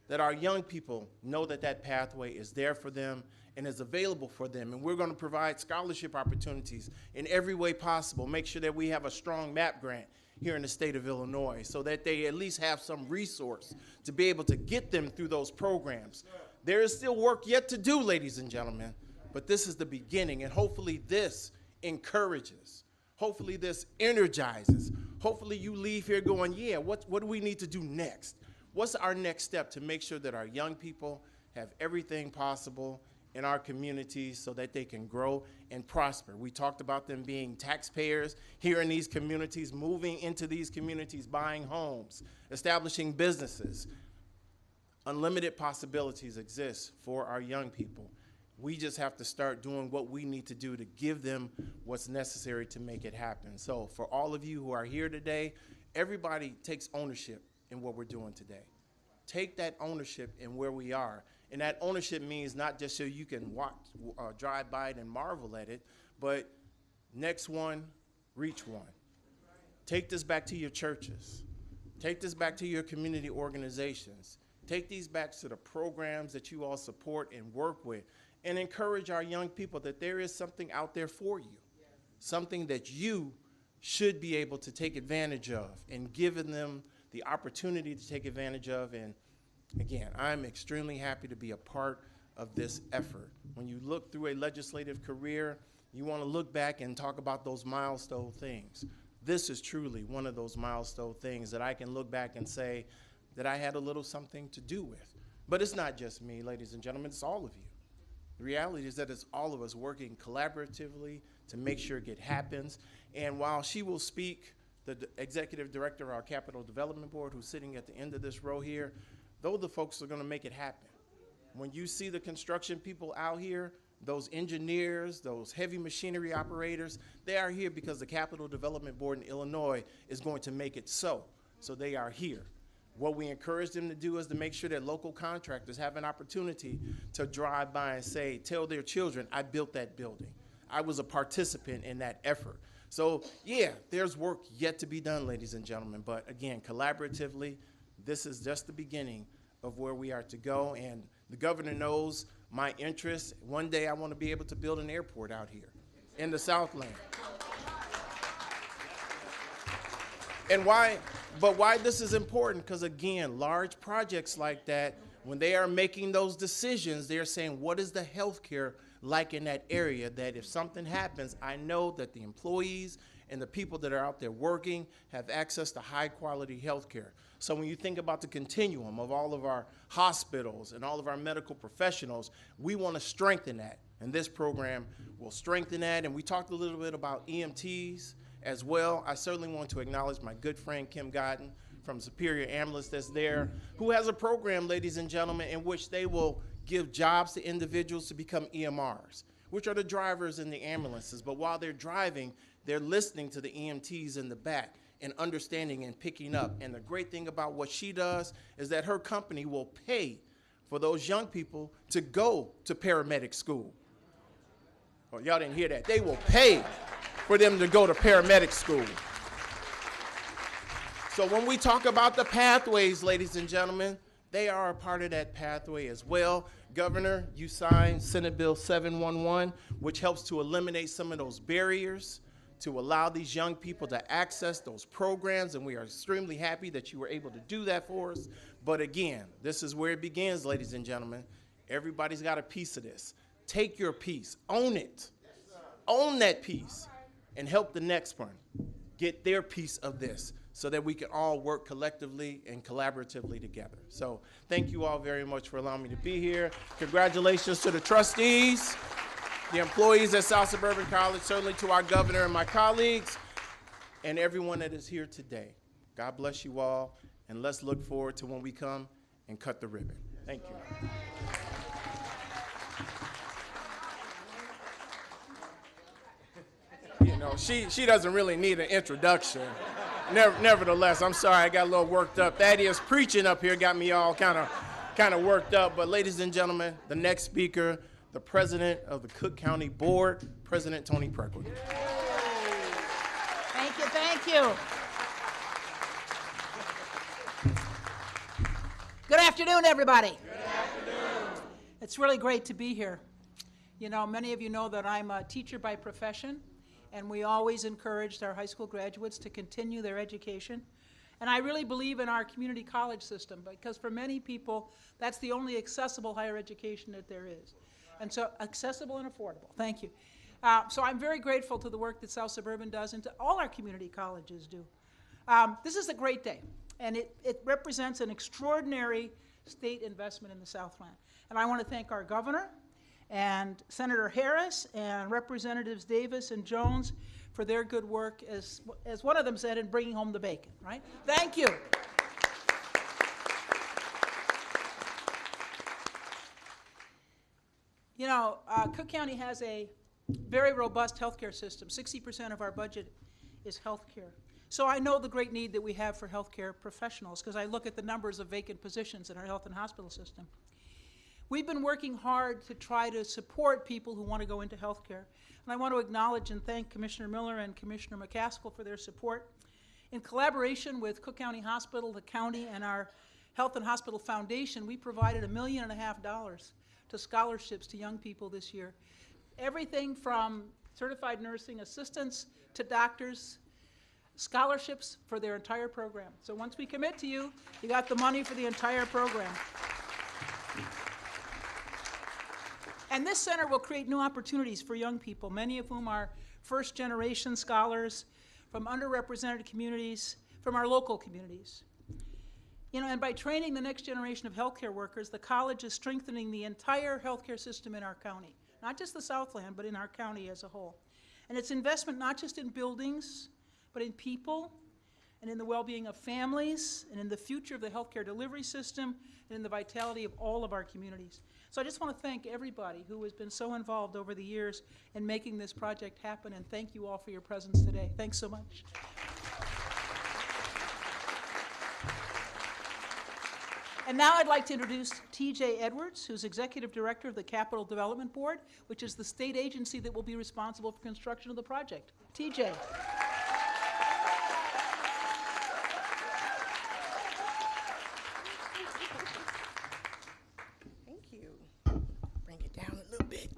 S7: that our young people know that that pathway is there for them and is available for them. And we're going to provide scholarship opportunities in every way possible, make sure that we have a strong MAP grant here in the state of Illinois so that they at least have some resource to be able to get them through those programs. There is still work yet to do, ladies and gentlemen, but this is the beginning, and hopefully this encourages, hopefully this energizes, hopefully you leave here going, yeah, what do we need to do next? What's our next step to make sure that our young people have everything possible in our communities so that they can grow and prosper? We talked about them being taxpayers here in these communities, moving into these communities, buying homes, establishing businesses. Unlimited possibilities exist for our young people. We just have to start doing what we need to do to give them what's necessary to make it happen. So for all of you who are here today, everybody takes ownership in what we're doing today. Take that ownership in where we are. And that ownership means not just so you can walk, drive by it and marvel at it, but next one, reach one. Take this back to your churches. Take this back to your community organizations. Take these back to the programs that you all support and work with, and encourage our young people that there is something out there for you, something that you should be able to take advantage of, and giving them the opportunity to take advantage of. And again, I'm extremely happy to be a part of this effort. When you look through a legislative career, you want to look back and talk about those milestone things. This is truly one of those milestone things that I can look back and say that I had a little something to do with. But it's not just me, ladies and gentlemen, it's all of you. The reality is that it's all of us working collaboratively to make sure it happens. And while she will speak, the executive director of our Capital Development Board, who's sitting at the end of this row here, those are the folks that are going to make it happen. When you see the construction people out here, those engineers, those heavy machinery operators, they are here because the Capital Development Board in Illinois is going to make it so. So they are here. What we encourage them to do is to make sure that local contractors have an opportunity to drive by and say, tell their children, I built that building. I was a participant in that effort. So yeah, there's work yet to be done, ladies and gentlemen, but again, collaboratively, this is just the beginning of where we are to go, and the governor knows my interest. One day I want to be able to build an airport out here in the Southland. And why this is important, because again, large projects like that, when they are making those decisions, they're saying, what is the healthcare like in that area, that if something happens, I know that the employees and the people that are out there working have access to high quality healthcare. So when you think about the continuum of all of our hospitals and all of our medical professionals, we want to strengthen that. And this program will strengthen that. And we talked a little bit about EMTs as well. I certainly want to acknowledge my good friend Kim Godden from Superior Ambulance that's there, who has a program, ladies and gentlemen, in which they will give jobs to individuals to become EMRs, which are the drivers in the ambulances. But while they're driving, they're listening to the EMTs in the back and understanding and picking up. And the great thing about what she does is that her company will pay for those young people to go to paramedic school. Oh, y'all didn't hear that. They will pay for them to go to paramedic school. So when we talk about the pathways, ladies and gentlemen, they are a part of that pathway as well. Governor, you signed Senate Bill 711, which helps to eliminate some of those barriers to allow these young people to access those programs, and we are extremely happy that you were able to do that for us. But again, this is where it begins, ladies and gentlemen. Everybody's got a piece of this. Take your piece, own it, own that piece, and help the next one get their piece of this, so that we can all work collectively and collaboratively together. So thank you all very much for allowing me to be here. Congratulations to the trustees, the employees at South Suburban College, certainly to our governor and my colleagues, and everyone that is here today. God bless you all, and let's look forward to when we come and cut the ribbon. Thank you. You know, she doesn't really need an introduction. Nevertheless, I'm sorry, I got a little worked up. Thaddeus preaching up here got me all kind of worked up. But ladies and gentlemen, the next speaker, the president of the Cook County Board, President Tony Preckwinkle.
S8: Thank you, thank you. Good afternoon, everybody. Good afternoon. It's really great to be here. You know, many of you know that I'm a teacher by profession, and we always encouraged our high school graduates to continue their education. And I really believe in our community college system, because for many people, that's the only accessible higher education that there is. And so accessible and affordable. Thank you. So I'm very grateful to the work that South Suburban does and to all our community colleges do. This is a great day, and it represents an extraordinary state investment in the Southland. And I want to thank our governor and Senator Harris and Representatives Davis and Jones for their good work, as one of them said, in bringing home the bacon, right? Thank you. You know, Cook County has a very robust healthcare system. 60% of our budget is healthcare. So I know the great need that we have for healthcare professionals, because I look at the numbers of vacant positions in our health and hospital system. We've been working hard to try to support people who want to go into healthcare. And I want to acknowledge and thank Commissioner Miller and Commissioner McCaskill for their support. In collaboration with Cook County Hospital, the county, and our Health and Hospital Foundation, we provided $1.5 million to scholarships to young people this year. Everything from certified nursing assistants to doctors, scholarships for their entire program. So once we commit to you, you got the money for the entire program. And this center will create new opportunities for young people, many of whom are first-generation scholars from underrepresented communities, from our local communities. You know, and by training the next generation of healthcare workers, the college is strengthening the entire healthcare system in our county, not just the Southland, but in our county as a whole. And it's investment not just in buildings, but in people, and in the well-being of families, and in the future of the healthcare delivery system, and in the vitality of all of our communities. So I just want to thank everybody who has been so involved over the years in making this project happen, and thank you all for your presence today. Thanks so much. And now I'd like to introduce T.J. Edwards, who's Executive Director of the Capital Development Board, which is the state agency that will be responsible for construction of the project. T.J.
S9: Thank you. Bring it down a little bit.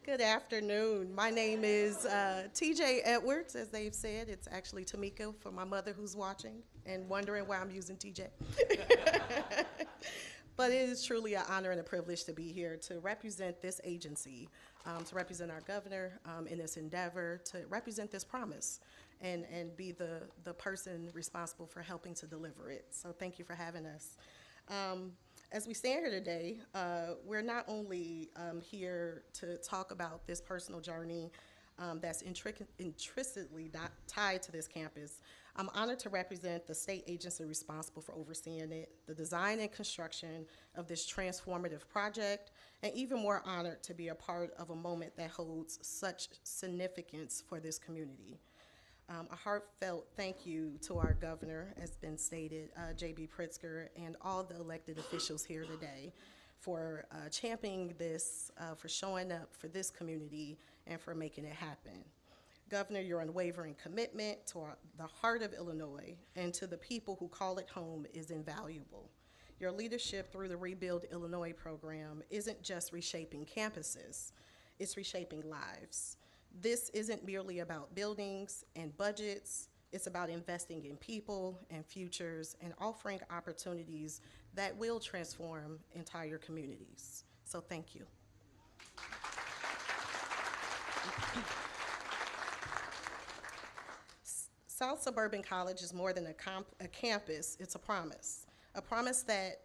S9: Good afternoon. My name is T.J. Edwards, as they've said. It's actually Tamika for my mother who's watching and wondering why I'm using T.J. But it is truly an honor and a privilege to be here to represent this agency, to represent our governor in this endeavor, to represent this promise, and be the person responsible for helping to deliver it. So thank you for having us. As we stand here today, we're not only here to talk about this personal journey that's intrinsically tied to this campus. I'm honored to represent the state agency responsible for overseeing it, the design and construction of this transformative project, and even more honored to be a part of a moment that holds such significance for this community. A heartfelt thank you to our governor, as been stated, J.B. Pritzker, and all the elected officials here today for championing this, for showing up for this community, and for making it happen. Governor, your unwavering commitment to the heart of Illinois and to the people who call it home is invaluable. Your leadership through the Rebuild Illinois program isn't just reshaping campuses, it's reshaping lives. This isn't merely about buildings and budgets, it's about investing in people and futures and offering opportunities that will transform entire communities. So thank you. South Suburban College is more than a campus, it's a promise that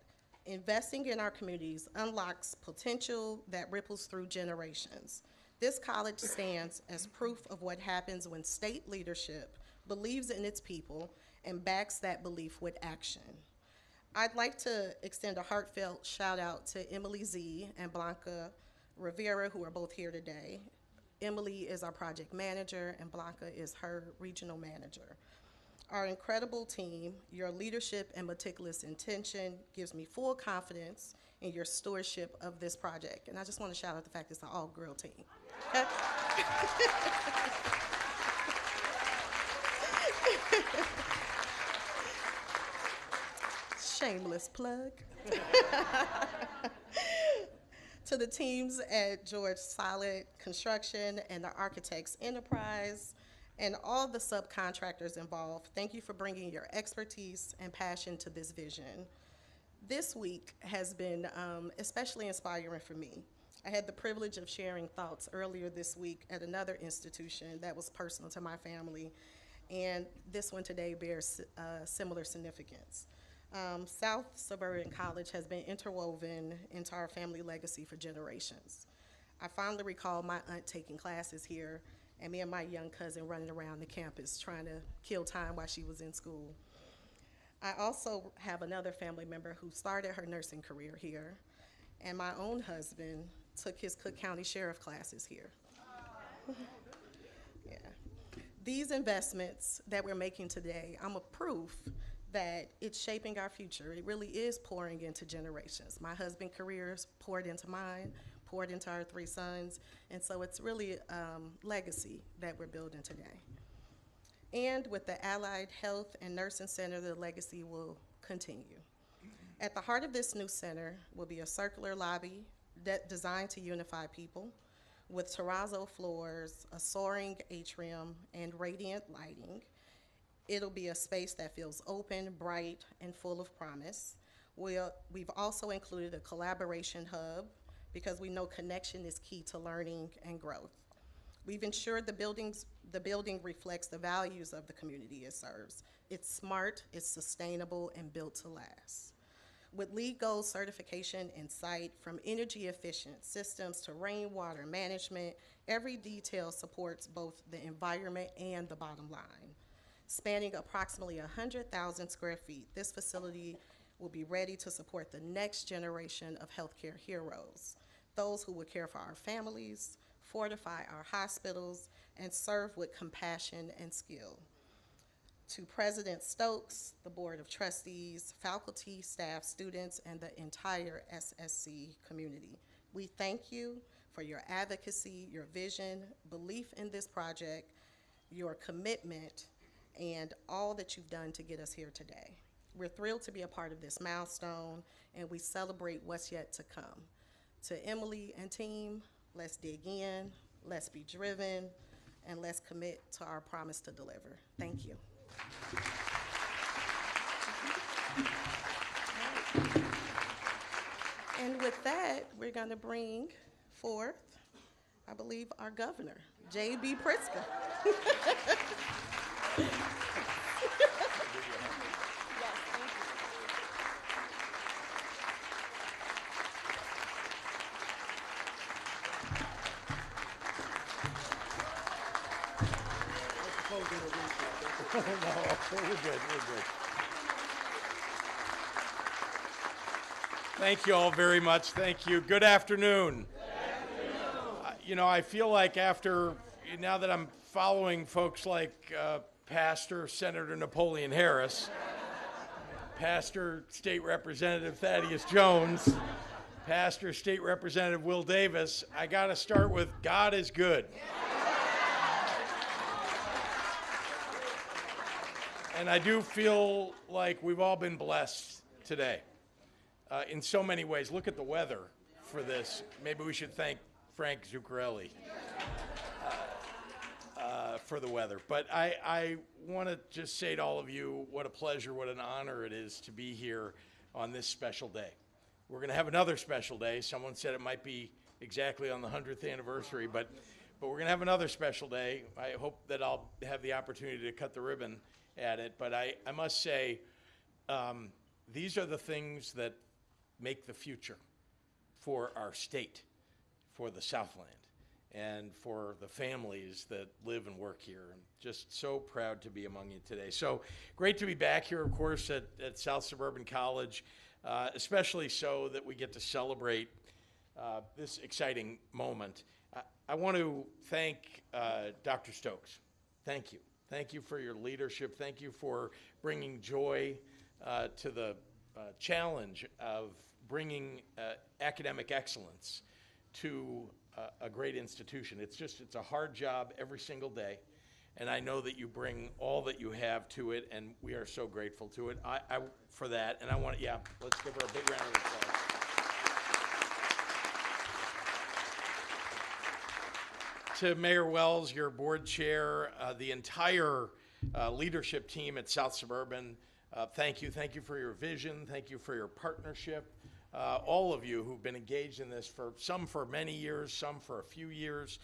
S9: investing in our communities unlocks potential that ripples through generations. This college stands as proof of what happens when state leadership believes in its people and backs that belief with action. I'd like to extend a heartfelt shout out to Emily Z and Blanca Rivera, who are both here today. Emily is our project manager, and Blanca is her regional manager. Our incredible team, your leadership and meticulous intention gives me full confidence in your stewardship of this project. And I just want to shout out the fact it's an all-girl team. Okay? Shameless plug. To the teams at George Solid Construction and the Architects Enterprise and all the subcontractors involved, thank you for bringing your expertise and passion to this vision. This week has been especially inspiring for me. I had the privilege of sharing thoughts earlier this week at another institution that was personal to my family, and this one today bears similar significance. South Suburban College has been interwoven into our family legacy for generations. I fondly recall my aunt taking classes here and me and my young cousin running around the campus trying to kill time while she was in school. I also have another family member who started her nursing career here, and my own husband took his Cook County Sheriff classes here. Yeah. These investments that we're making today, I'm a proof that it's shaping our future. It really is pouring into generations. My husband's careers poured into mine, poured into our 3 sons, and so it's really legacy that we're building today. And with the Allied Health and Nursing Center, the legacy will continue. At the heart of this new center will be a circular lobby designed to unify people with terrazzo floors, a soaring atrium, and radiant lighting. It'll be a space that feels open, bright, and full of promise. We've also included a collaboration hub because we know connection is key to learning and growth. We've ensured the building reflects the values of the community it serves. It's smart, it's sustainable, and built to last. With LEED Gold certification in sight, from energy efficient systems to rainwater management, every detail supports both the environment and the bottom line. Spanning approximately 100,000 square feet, this facility will be ready to support the next generation of healthcare heroes, those who will care for our families, fortify our hospitals, and serve with compassion and skill. To President Stokes, the Board of Trustees, faculty, staff, students, and the entire SSC community, we thank you for your advocacy, your vision, belief in this project, your commitment, and all that you've done to get us here today. We're thrilled to be a part of this milestone, and we celebrate what's yet to come. To Emily and team, let's dig in, let's be driven, and let's commit to our promise to deliver. Thank you. And with that, we're going to bring forth, I believe, our governor, J.B. Pritzker.
S4: We're good. Thank you all very much. Thank you. Good afternoon. You know, I feel like now that I'm following folks like Pastor Senator Napoleon Harris, Pastor State Representative Thaddeus Jones, Pastor State Representative Will Davis, I got to start with God is good. And I do feel like we've all been blessed today in so many ways. Look at the weather for this. Maybe we should thank Frank Zuccarelli for the weather. But I want to just say to all of you what a pleasure, what an honor it is to be here on this special day. We're going to have another special day. Someone said it might be exactly on the 100th anniversary, but we're going to have another special day. I hope that I'll have the opportunity to cut the ribbon at it, but I must say, these are the things that make the future for our state, for the Southland, and for the families that live and work here. I'm just so proud to be among you today. So great to be back here, of course, at South Suburban College, especially so that we get to celebrate
S7: this exciting moment. I want to thank Dr. Stokes. Thank you. Thank you for your leadership. Thank you for bringing joy to the challenge of bringing academic excellence to a great institution. It's a hard job every single day, and I know that you bring all that you have to it, and we are so grateful to it for that. And I want to, let's give her a big round of applause. To Mayor Wells, your board chair, the entire leadership team at South Suburban, thank you. Thank you for your vision. Thank you for your partnership. All of you who've been engaged in this, some for many years, some for a few years,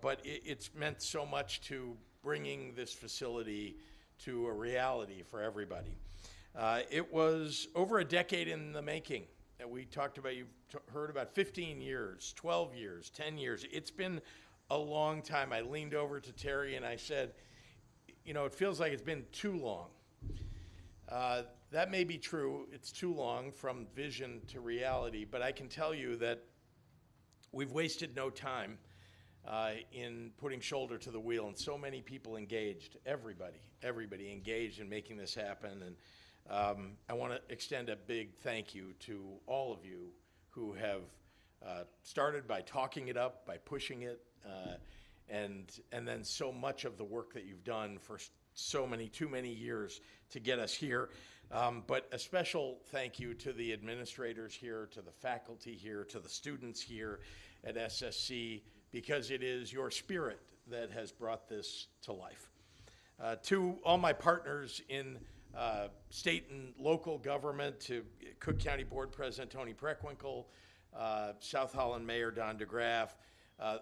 S7: but it's meant so much to bringing this facility to a reality for everybody. It was over a decade in the making. We talked about, you've heard about 15 years, 12 years, 10 years. It's been a long time. I leaned over to Terry and I said, it feels like it's been too long. That may be true. It's too long from vision to reality, but I can tell you that we've wasted no time in putting shoulder to the wheel, and so many people engaged, everybody engaged in making this happen. And I want to extend a big thank you to all of you who have started by talking it up, by pushing it, and then so much of the work that you've done for too many years to get us here. But a special thank you to the administrators here, to the faculty here, to the students here at SSC, because it is your spirit that has brought this to life. To all my partners in state and local government, to Cook County Board President Tony Preckwinkle, South Holland Mayor Don DeGraff,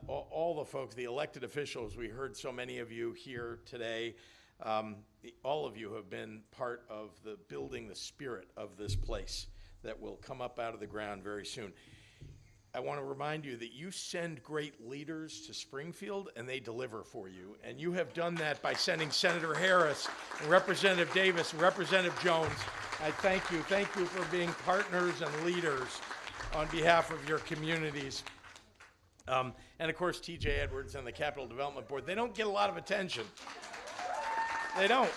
S7: all the folks, the elected officials, we heard so many of you here today. All of you have been part of the building the spirit of this place that will come up out of the ground very soon. I want to remind you that you send great leaders to Springfield and they deliver for you. And you have done that by sending Senator Harris and Representative Davis and Representative Jones. I thank you. Thank you for being partners and leaders on behalf of your communities. And of course, TJ Edwards and the Capital Development Board, they don't get a lot of attention. They don't.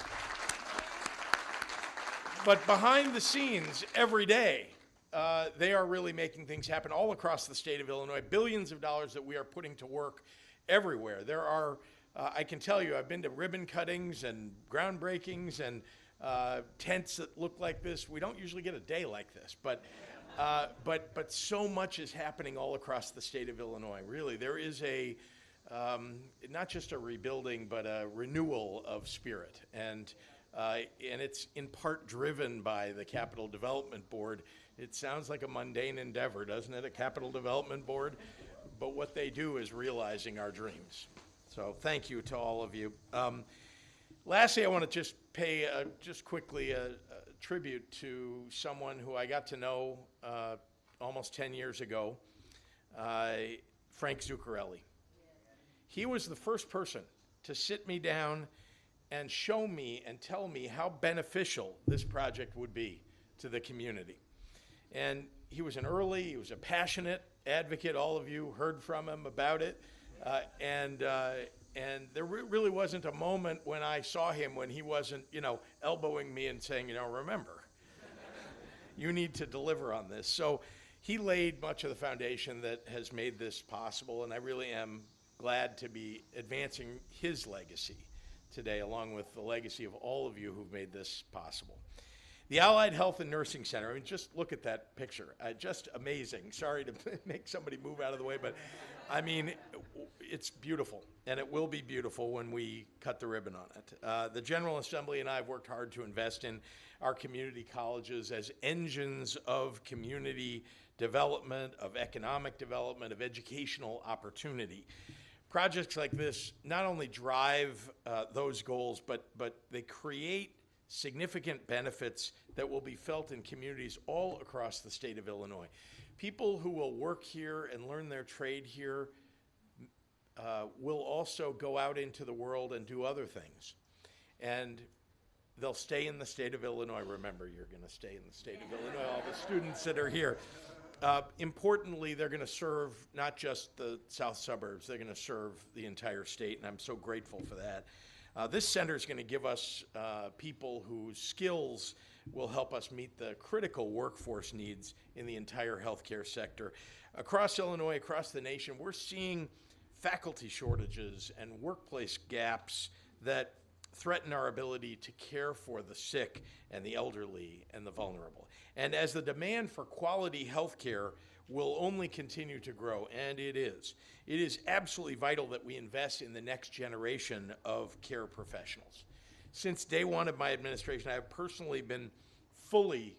S7: But behind the scenes, every day, they are really making things happen all across the state of Illinois. Billions of dollars that we are putting to work everywhere. There are, I can tell you, I've been to ribbon cuttings and groundbreakings and tents that look like this. We don't usually get a day like this, but so much is happening all across the state of Illinois. Really, there is not just a rebuilding, but a renewal of spirit. And it's in part driven by the Capital Development Board. It sounds like a mundane endeavor, doesn't it, a Capital Development Board? But what they do is realizing our dreams. So thank you to all of you. Lastly, I want to just pay just quickly a tribute to someone who I got to know almost 10 years ago, Frank Zuccarelli. He was the first person to sit me down and show me and tell me how beneficial this project would be to the community. And he was a passionate advocate. All of you heard from him about it. And there really wasn't a moment when I saw him when he wasn't, elbowing me and saying, remember, you need to deliver on this. So he laid much of the foundation that has made this possible, and I really am glad to be advancing his legacy today, along with the legacy of all of you who've made this possible. The Allied Health and Nursing Center, just look at that picture. Just amazing. Sorry to make somebody move out of the way, but it's beautiful, and it will be beautiful when we cut the ribbon on it. The General Assembly and I have worked hard to invest in our community colleges as engines of community development, of economic development, of educational opportunity. Projects like this not only drive those goals, but they create significant benefits that will be felt in communities all across the state of Illinois. People who will work here and learn their trade here will also go out into the world and do other things. And they'll stay in the state of Illinois. Remember, you're going to stay in the state of Illinois, all the students that are here.
S10: Importantly, they're going to serve not just the south suburbs, they're going to serve the entire state, and I'm so grateful for that. This center is going to give us people whose skills will help us meet the critical workforce needs in the entire healthcare sector. Across Illinois, across the nation, we're seeing faculty shortages and workplace gaps that threaten our ability to care for the sick and the elderly and the vulnerable. And as the demand for quality health care will only continue to grow, and it is absolutely vital that we invest in the next generation of care professionals. Since day one of my administration, I have personally been fully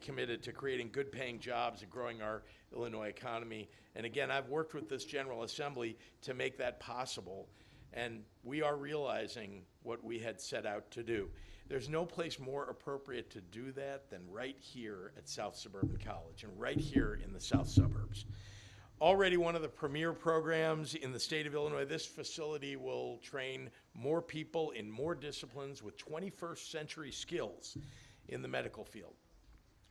S10: committed to creating good paying jobs and growing our Illinois economy. And again, I've worked with this General Assembly to make that possible. And we are realizing what we had set out to do. There's no place more appropriate to do that than right here at South Suburban College and right here in the south suburbs. Already one of the premier programs in the state of Illinois, this facility will train more people in more disciplines with 21st century skills in the medical field.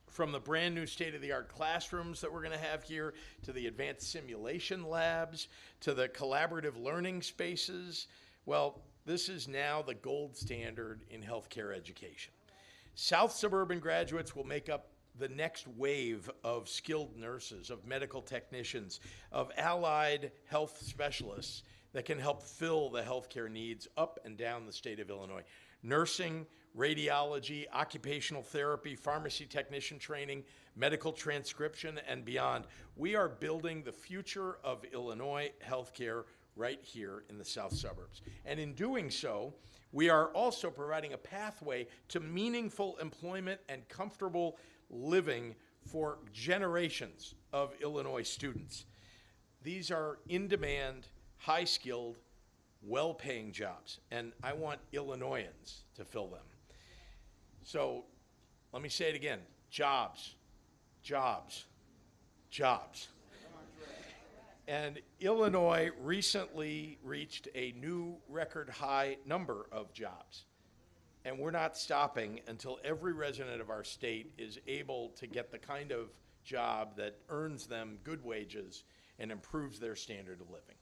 S10: From the brand new state-of-the-art classrooms that we're going to have here, to the advanced simulation labs, to the collaborative learning spaces, well, this is now the gold standard in healthcare education. South Suburban graduates will make up the next wave of skilled nurses, of medical technicians, of allied health specialists that can help fill the healthcare needs up and down the state of Illinois. Nursing, radiology, occupational therapy, pharmacy technician training, medical transcription, and beyond. We are building the future of Illinois healthcare right here in the south suburbs. And in doing so, we are also providing a pathway to meaningful employment and comfortable living for generations of Illinois students. These are in-demand, high-skilled, well-paying jobs, and I want Illinoisans to fill them. So let me say it again, jobs, jobs, jobs. And Illinois recently reached a new record high number of jobs. And we're not stopping until every resident of our state is able to get the kind of job that earns them good wages and improves their standard of living.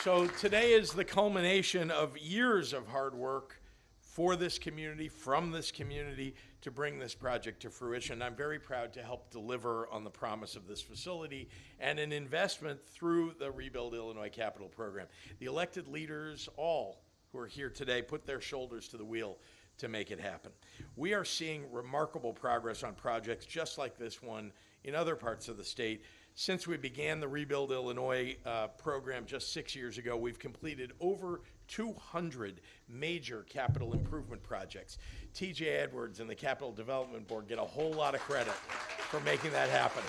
S10: So today is the culmination of years of hard work for this community, from this community, to bring this project to fruition. I'm very proud to help deliver on the promise of this facility and an investment through the Rebuild Illinois Capital Program. The elected leaders, all who are here today, put their shoulders to the wheel to make it happen. We are seeing remarkable progress on projects just like this one in other parts of the state. Since we began the Rebuild Illinois program just 6 years ago, we've completed over 200 major capital improvement projects. TJ Edwards and the Capital Development Board get a whole lot of credit for making that happen.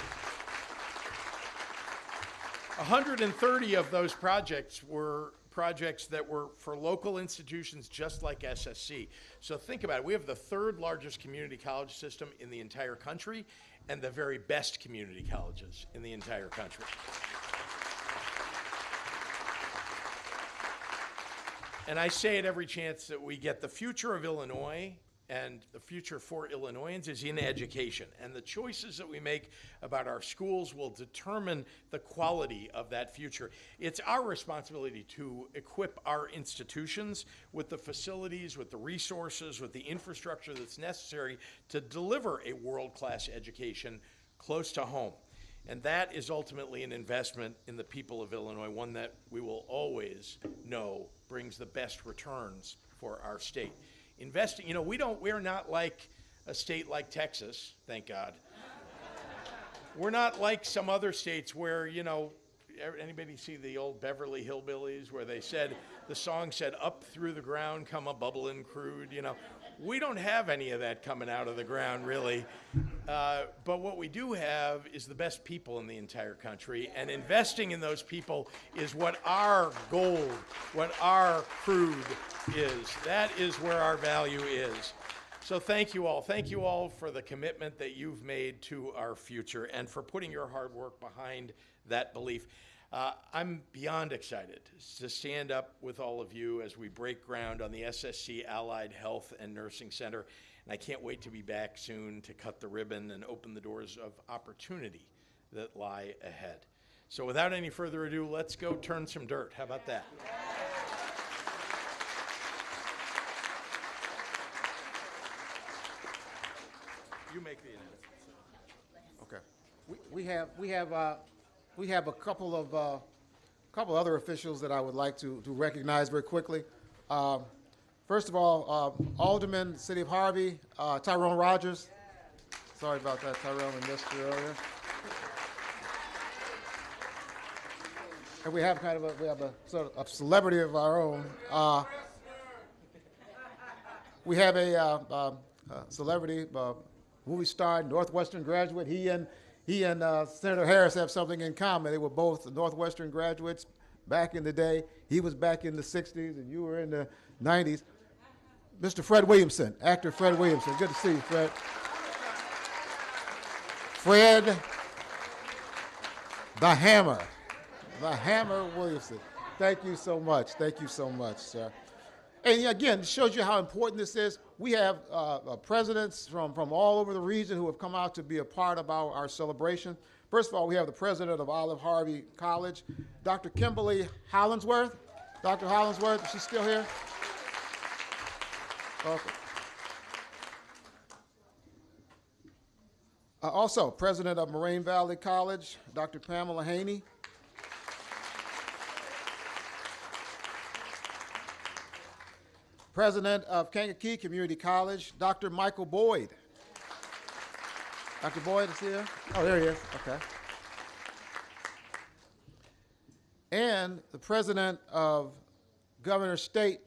S10: 130 of those projects were projects that were for local institutions just like SSC. So think about it. We have the third largest community college system in the entire country and the very best community colleges in the entire country. And I say at every chance that we get, the future of Illinois and the future for Illinoisans is in education. And the choices that we make about our schools will determine the quality of that future. It's our responsibility to equip our institutions with the facilities, with the resources, with the infrastructure that's necessary to deliver a world-class education close to home. And that is ultimately an investment in the people of Illinois, one that we will always know brings the best returns for our state. Investing, we're not like a state like Texas, thank God. We're not like some other states where, anybody see the old Beverly Hillbillies where they said, the song said, up through the ground come a bubbling crude, We don't have any of that coming out of the ground, really. But what we do have is the best people in the entire country, and investing in those people is what our gold, what our crude is. That is where our value is. So thank you all. Thank you all for the commitment that you've made to our future and for putting your hard work behind that belief. I'm beyond excited to stand up with all of you as we break ground on the SSC Allied Health and Nursing Center. And I can't wait to be back soon to cut the ribbon and open the doors of opportunity that lie ahead. So without any further ado, let's go turn some dirt. How about that? You make the announcement.
S3: Okay. We have a couple of other officials that I would like to recognize very quickly. First of all, Alderman, City of Harvey, Tyrone Rogers. Sorry about that, Tyrone, we missed you earlier. And we have a sort of a celebrity of our own. We have a celebrity movie star, Northwestern graduate. He and Senator Harris have something in common. They were both Northwestern graduates back in the day. He was back in the 60s and you were in the 90s. Mr. Fred Williamson, actor Fred Williamson. Good to see you, Fred. Fred the Hammer Williamson. Thank you so much, sir. And again, it shows you how important this is. We have presidents from all over the region who have come out to be a part of our celebration. First of all, we have the president of Olive Harvey College, Dr. Kimberly Hollingsworth. Dr. Hollingsworth, is she still here? Welcome. Also, president of Moraine Valley College, Dr. Pamela Haney. President of Kankakee Community College, Dr. Michael Boyd. Dr. Boyd is here? Oh, there he is, okay. And the president of Governor State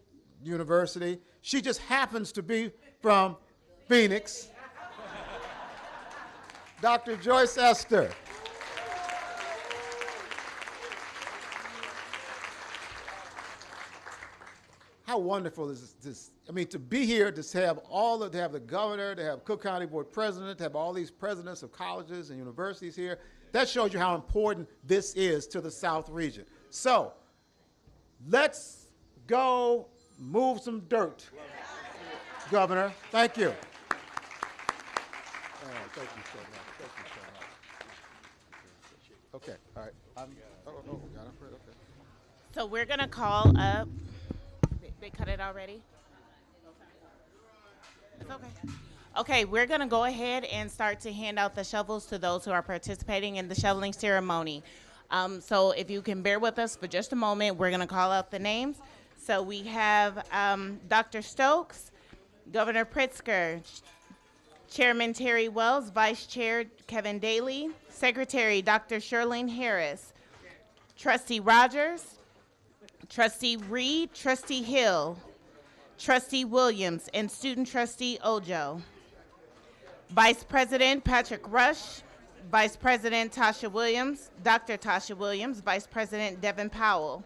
S3: University, she just happens to be from Phoenix, Dr. Joyce Esther. How wonderful is this? I mean, to be here, to have to have the governor, to have Cook County Board President, to have all these presidents of colleges and universities here, that shows you how important this is to the South region. So, let's go move some dirt, Governor. Thank you. Thank you so much. Thank you so much. Okay, all right. Got it, Fred, okay.
S1: So we're gonna call up. They cut it already? It's okay. Okay, we're gonna go ahead and start to hand out the shovels to those who are participating in the shoveling ceremony. So if you can bear with us for just a moment, we're gonna call out the names. So we have Dr. Stokes, Governor Pritzker, Chairman Terry Wells, Vice Chair Kevin Daly, Secretary Dr. Shirlene Harris, Trustee Rogers, Trustee Reed, Trustee Hill, Trustee Williams, and Student Trustee Ojo. Vice President Patrick Rush, Vice President Tasha Williams, Dr. Tasha Williams, Vice President Devin Powell.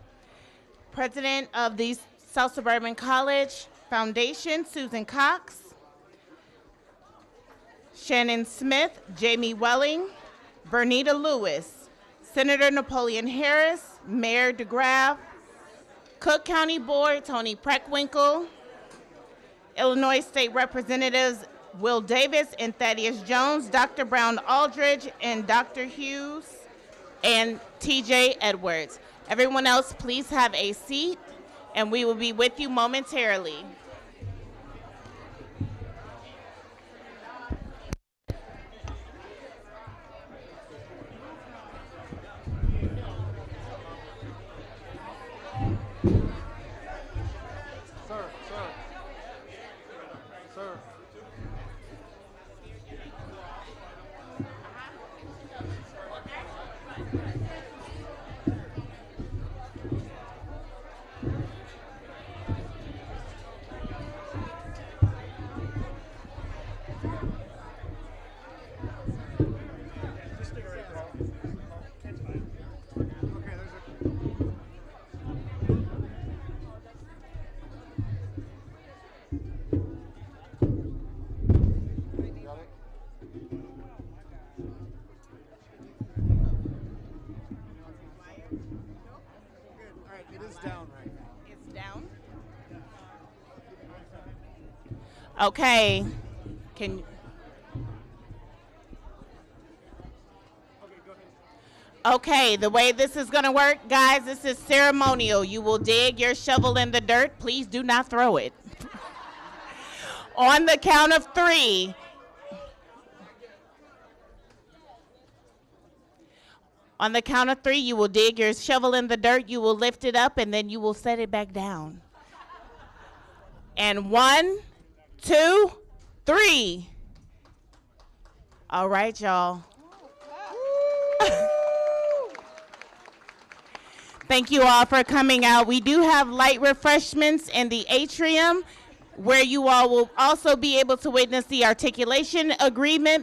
S1: President of the South Suburban College Foundation, Susan Cox. Shannon Smith, Jamie Welling, Bernita Lewis, Senator Napoleon Harris, Mayor DeGraff, Cook County Board, Tony Preckwinkle, Illinois State Representatives Will Davis and Thaddeus Jones, Dr. Brown Aldridge, and Dr. Hughes, and TJ Edwards. Everyone else, please have a seat, and we will be with you momentarily. Okay. Can Okay, the way this is going to work, guys, this is ceremonial. You will dig your shovel in the dirt. Please do not throw it. On the count of 3. On the count of 3, you will dig your shovel in the dirt, you will lift it up, and then you will set it back down. And 1, 2, 3. All right, y'all. Thank you all for coming out. We do have light refreshments in the atrium where you all will also be able to witness the articulation agreement